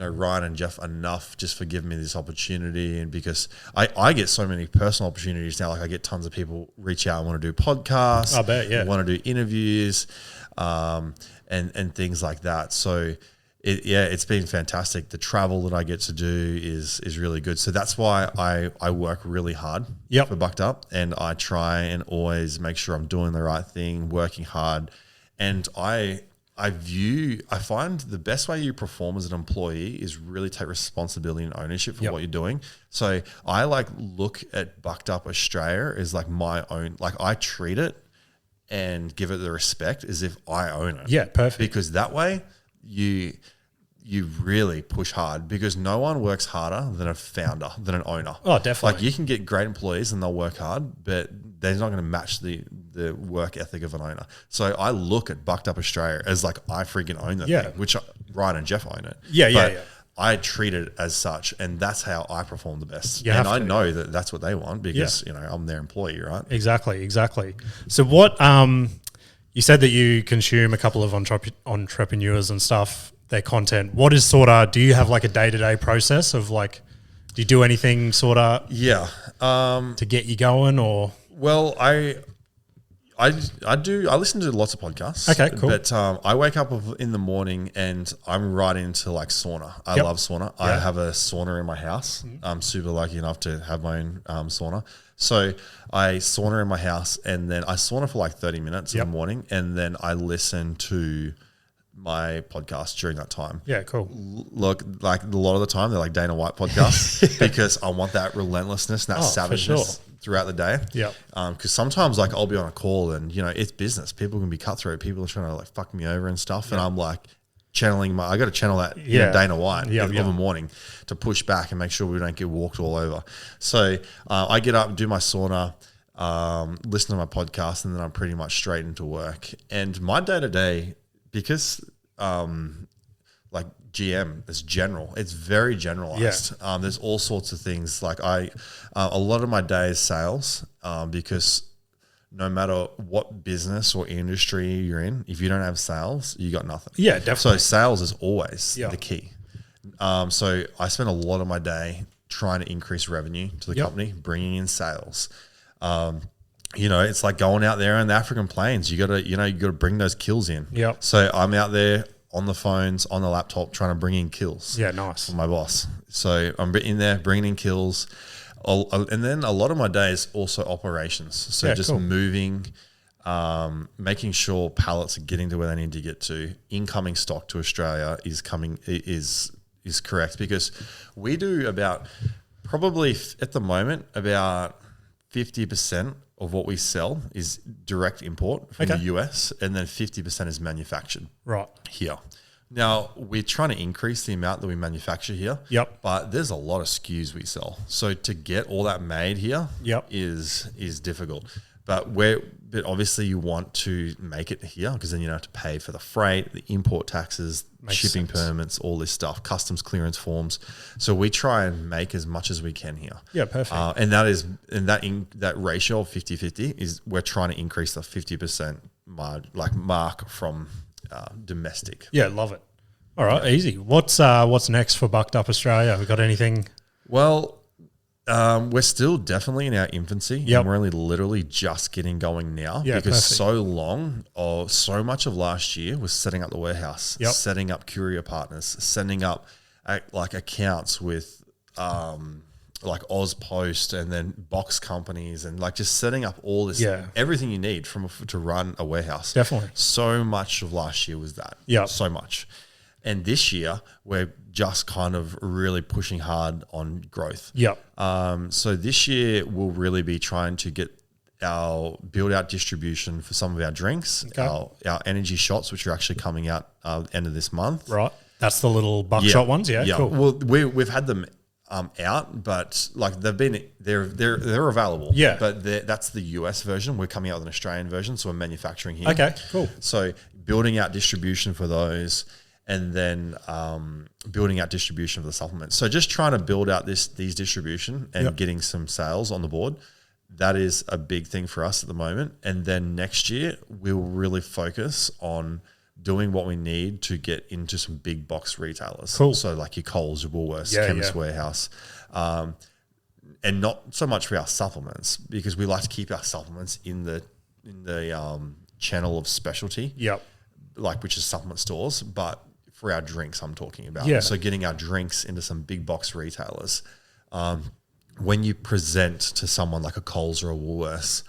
Ryan and Jeff enough just for giving me this opportunity, and because I get so many personal opportunities now. Like I get tons of people reach out and want to do podcasts. I bet, want to do interviews, and things like that. So it's been fantastic. The travel that I get to do is really good. So that's why I work really hard for Bucked Up, and I try and always make sure I'm doing the right thing, working hard, and I find the best way you perform as an employee is really take responsibility and ownership for what you're doing. So I look at Bucked Up Australia as like my own, like I treat it and give it the respect as if I own it. Yeah, perfect. Because that way you really push hard, because no one works harder than a founder, than an owner. Oh, definitely. Like you can get great employees and they'll work hard, but they're not going to match the work ethic of an owner. So I look at Bucked Up Australia as like I freaking own that thing, which Ryan and Jeff own it. Yeah. I treat it as such, and that's how I perform the best. And I know that that's what they want, because I'm their employee, right? Exactly. So what you said that you consume a couple of entrepreneurs and stuff their content. What is sort of, do you have like a day-to-day process of like, do you do anything sort of to get you going or? Well, I listen to lots of podcasts. Okay, cool. But I wake up in the morning and I'm right into like sauna. I love sauna. Yeah. I have a sauna in my house. I'm super lucky enough to have my own sauna. So I sauna in my house and then I sauna for like 30 minutes in the morning and then I listen to my podcast during that time. Yeah, cool. Look, like a lot of the time they're like Dana White podcasts because I want that relentlessness and that savageness throughout the day. Yeah. Because sometimes like I'll be on a call and it's business. People can be cutthroat. People are trying to like fuck me over and stuff. And I'm like channeling I got to channel that Dana White of a morning to push back and make sure we don't get walked all over. So I get up and do my sauna, listen to my podcast, and then I'm pretty much straight into work. And my day to day, because like GM, it's general. It's very generalized. Yeah. There's all sorts of things. Like a lot of my day is sales because no matter what business or industry you're in, if you don't have sales, you got nothing. Yeah, definitely. So sales is always the key. So I spend a lot of my day trying to increase revenue to the company, bringing in sales. It's like going out there on the African plains. You gotta bring those kills in. Yeah. So I'm out there on the phones, on the laptop, trying to bring in kills. Yeah, nice. For my boss. So I'm in there bringing in kills. And then a lot of my day is also operations. So just moving, making sure pallets are getting to where they need to get to. Incoming stock to Australia is correct because we do about probably at the moment about 50% of what we sell is direct import from the US and then 50% is manufactured here. Now, we're trying to increase the amount that we manufacture here, but there's a lot of SKUs we sell. So to get all that made here is difficult. But obviously you want to make it here because then you don't have to pay for the freight, the import taxes, shipping permits, all this stuff, customs clearance forms. So we try and make as much as we can here. Yeah, perfect. And that ratio of 50-50 is we're trying to increase the 50% mark from domestic. Yeah, love it. All right, easy. What's next for Bucked Up Australia? We got anything? Well, we're still definitely in our infancy. And we're only literally just getting going now because so much of last year was setting up the warehouse, setting up courier partners, setting up like accounts with like Ozpost and then box companies and like just setting up all this, everything you need to run a warehouse. Definitely. So much of last year was that. Yeah. So much. And this year we're just kind of really pushing hard on growth. Yeah. So this year we'll really be trying to build out distribution for some of our drinks, our energy shots, which are actually coming out end of this month. Right. That's the little buckshot ones. Yeah. Cool. Well, we've had them out, but like they're available. Yeah. But that's the US version. We're coming out with an Australian version, so we're manufacturing here. Okay. Cool. So building out distribution for those. And then building out distribution of the supplements. So just trying to build out these distribution and getting some sales on the board. That is a big thing for us at the moment. And then next year, we'll really focus on doing what we need to get into some big box retailers. Cool. So like your Coles, your Woolworths, Chemist Warehouse. And not so much for our supplements because we like to keep our supplements in the channel of specialty. Yep. Like which is supplement stores, but for our drinks, I'm talking about. Yeah. So getting our drinks into some big box retailers. When you present to someone like a Coles or a Woolworths,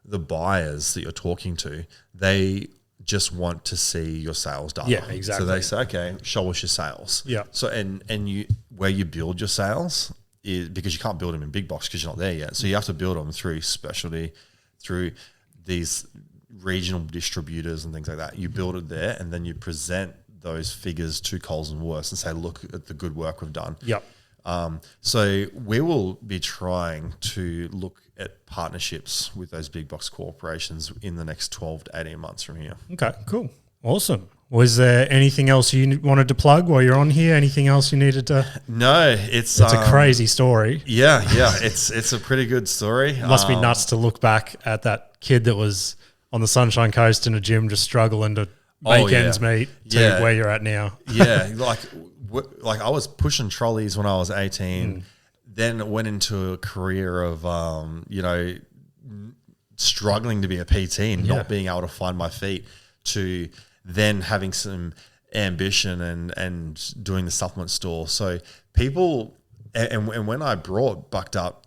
the buyers that you're talking to, they just want to see your sales data. Yeah, exactly. So they say, okay, show us your sales. Yeah. So and you where you build your sales is because you can't build them in big box because you're not there yet. So you have to build them through specialty, through these regional distributors and things like that. You build it there and then you present those figures to Coles and Woolworths and say, look at the good work we've done. Yep. So we will be trying to look at partnerships with those big box corporations in the next 12 to 18 months from here. Okay, cool. Awesome. Was there anything else you wanted to plug while you're on here? Anything else you needed to? No, it's a crazy story. Yeah. It's a pretty good story. It must be nuts to look back at that kid that was on the Sunshine Coast in a gym just struggling to make ends meet to where you're at now. Yeah, like I was pushing trolleys when I was 18, then went into a career of, struggling to be a PT and not being able to find my feet, to then having some ambition and doing the supplement store. So people, and when I brought Bucked Up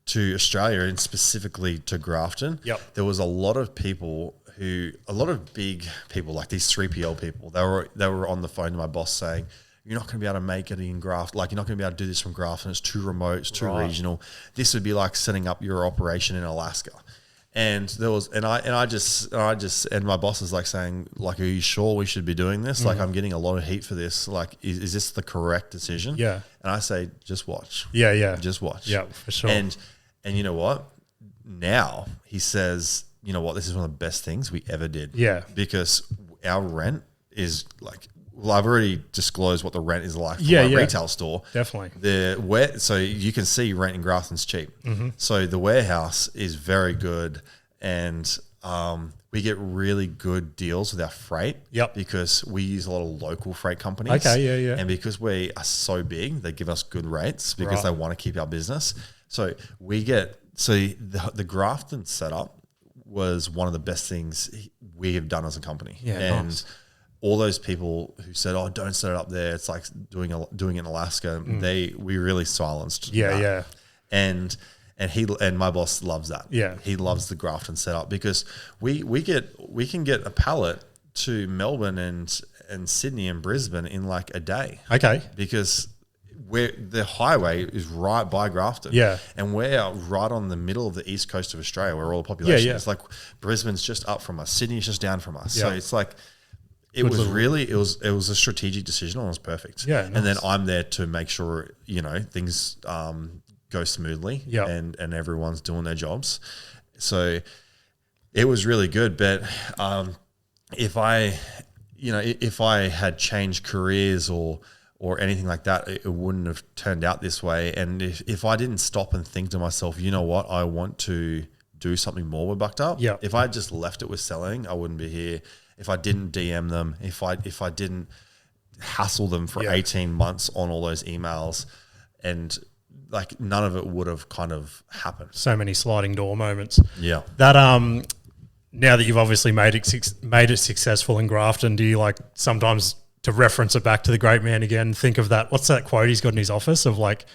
to Australia and specifically to Grafton, there was a lot of people a lot of big people, like these 3PL people, they were on the phone to my boss saying, you're not going to be able to make it in Grafton. Like, you're not going to be able to do this from Grafton. It's too remote. It's too regional. This would be like setting up your operation in Alaska. And there was, and my boss is like saying, like, are you sure we should be doing this? Like, I'm getting a lot of heat for this. Like, is this the correct decision? Yeah. And I say, just watch. Yeah. Just watch. Yeah, for sure. And you know what? Now he says, you know what? This is one of the best things we ever did. Yeah. Because our rent is like, well, I've already disclosed what the rent is like for my retail store. Definitely. So you can see rent in Grafton's cheap. So the warehouse is very good, and we get really good deals with our freight. Because we use a lot of local freight companies. And because we are so big, they give us good rates because they want to keep our business. So the Grafton setup was one of the best things we have done as a company. Nice. All those people who said, "Oh, don't set it up there. It's like doing it in Alaska." We really silenced. And my boss loves that. He loves the Grafton setup because we can get a pallet to Melbourne and Sydney and Brisbane in like a day. Because the highway is right by Grafton. And we're right on the middle of the east coast of Australia, where all the population is. Like, Brisbane's just up from us, Sydney's just down from us. So it's like, it was a strategic decision, and it was perfect. Nice. And then I'm there to make sure, things go smoothly and everyone's doing their jobs. So it was really good. But if I had changed careers or anything like that, it wouldn't have turned out this way. And if I didn't stop and think to myself, you know what, I want to do something more with Bucked Up. If I just left it with selling, I wouldn't be here. If I didn't DM them, if I didn't hassle them for 18 months on all those emails, and like, none of it would have kind of happened. So many sliding door moments. That now that you've obviously made it successful in Grafton, do you, like, sometimes, to reference it back to the great man again, think of that? What's that quote he's got in his office of like,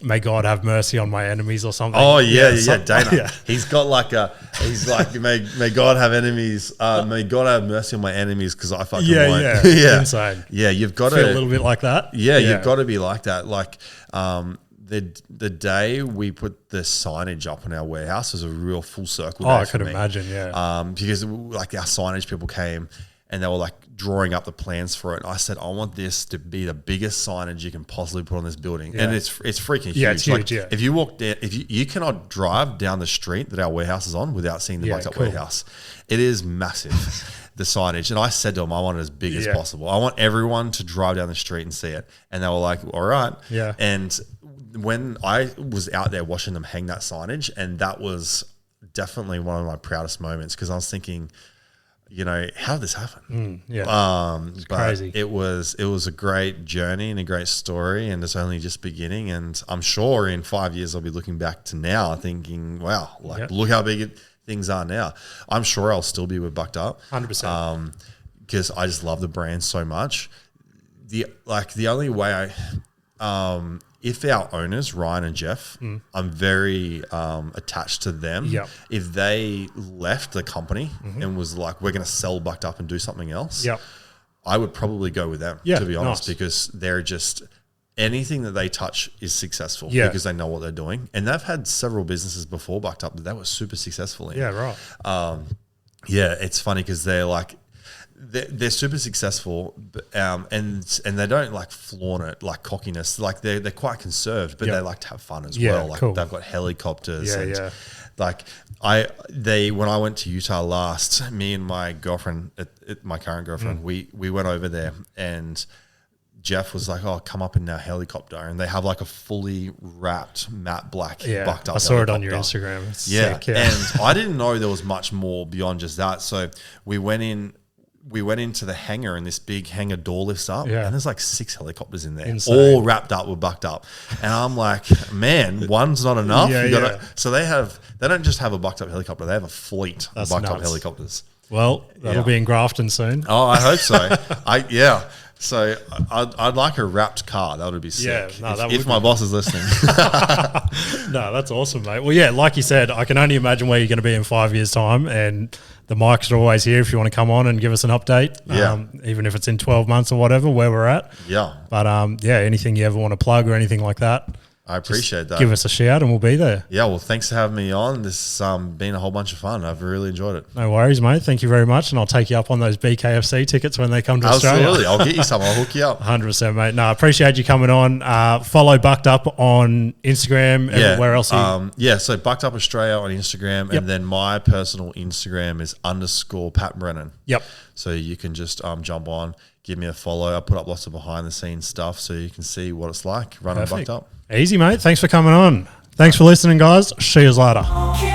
may God have mercy on my enemies or something? Oh Dana. He's got like he's like, may God have enemies. May God have mercy on my enemies because I fucking won't. Insane. You've got to feel a little bit like that. You've got to be like that. Like, the day we put the signage up in our warehouse was a real full circle. I could imagine. Because like, our signage people came and they were like drawing up the plans for it. And I said, I want this to be the biggest signage you can possibly put on this building. And it's freaking huge. It's huge, like, if you walk down, you cannot drive down the street that our warehouse is on without seeing the Bucked Up warehouse. It is massive, the signage. And I said to them, I want it as big as possible. I want everyone to drive down the street and see it. And they were like, all right. And when I was out there watching them hang that signage, and that was definitely one of my proudest moments, because I was thinking, how did this happen? It's crazy. It was a great journey and a great story, and it's only just beginning. And I'm sure in 5 years I'll be looking back to now thinking, wow, look how big things are now. I'm sure I'll still be with Bucked Up 100%, because I just love the brand so much. The only way if our owners, Ryan and Jeff, I'm very attached to them. If they left the company and was like, we're going to sell Bucked Up and do something else, I would probably go with them, to be honest, because they're just, anything that they touch is successful because they know what they're doing. And they've had several businesses before Bucked Up that they were super successful in. It's funny because they're like, they're super successful, and they don't like flaunt it like cockiness. Like, they're quite conserved, but they like to have fun as well. Like, they've got helicopters like when I went to Utah last, me and my girlfriend, my current girlfriend, we went over there, and Jeff was like, "Oh, come up in our helicopter," and they have like a fully wrapped matte black Bucked Up. I saw it on your Instagram. It's sick, and I didn't know there was much more beyond just that. So we went in. we went into the hangar and this big hangar door lifts up and there's like 6 helicopters in there, Insane. all wrapped up with bucked up. And I'm like, man, one's not enough. So they don't just have a bucked up helicopter, they have a fleet of bucked up helicopters. Well, that'll be in Grafton soon. Oh, I hope so. So I'd like a wrapped car. That would be sick. Yeah, if my boss is listening. No, that's awesome, mate. Well, yeah, like you said, I can only imagine where you're going to be in 5 years' time, and the mics are always here if you want to come on and give us an update. Yeah. Even if it's in 12 months or whatever, where we're at. Yeah. But anything you ever want to plug or anything like that, I appreciate that. Give us a shout and we'll be there. Yeah, well, thanks for having me on. This has been a whole bunch of fun. I've really enjoyed it. No worries, mate. Thank you very much. And I'll take you up on those BKFC tickets when they come to Australia. Absolutely. I'll get you some. I'll hook you up. 100%, mate. No, I appreciate you coming on. Follow Bucked Up on Instagram. Everywhere else. So Bucked Up Australia on Instagram. And then my personal Instagram is _Pat Brennan. Yep. So you can just jump on, give me a follow. I put up lots of behind the scenes stuff so you can see what it's like running Bucked Up. Easy, mate. Thanks for coming on. Thanks for listening, guys. See you later.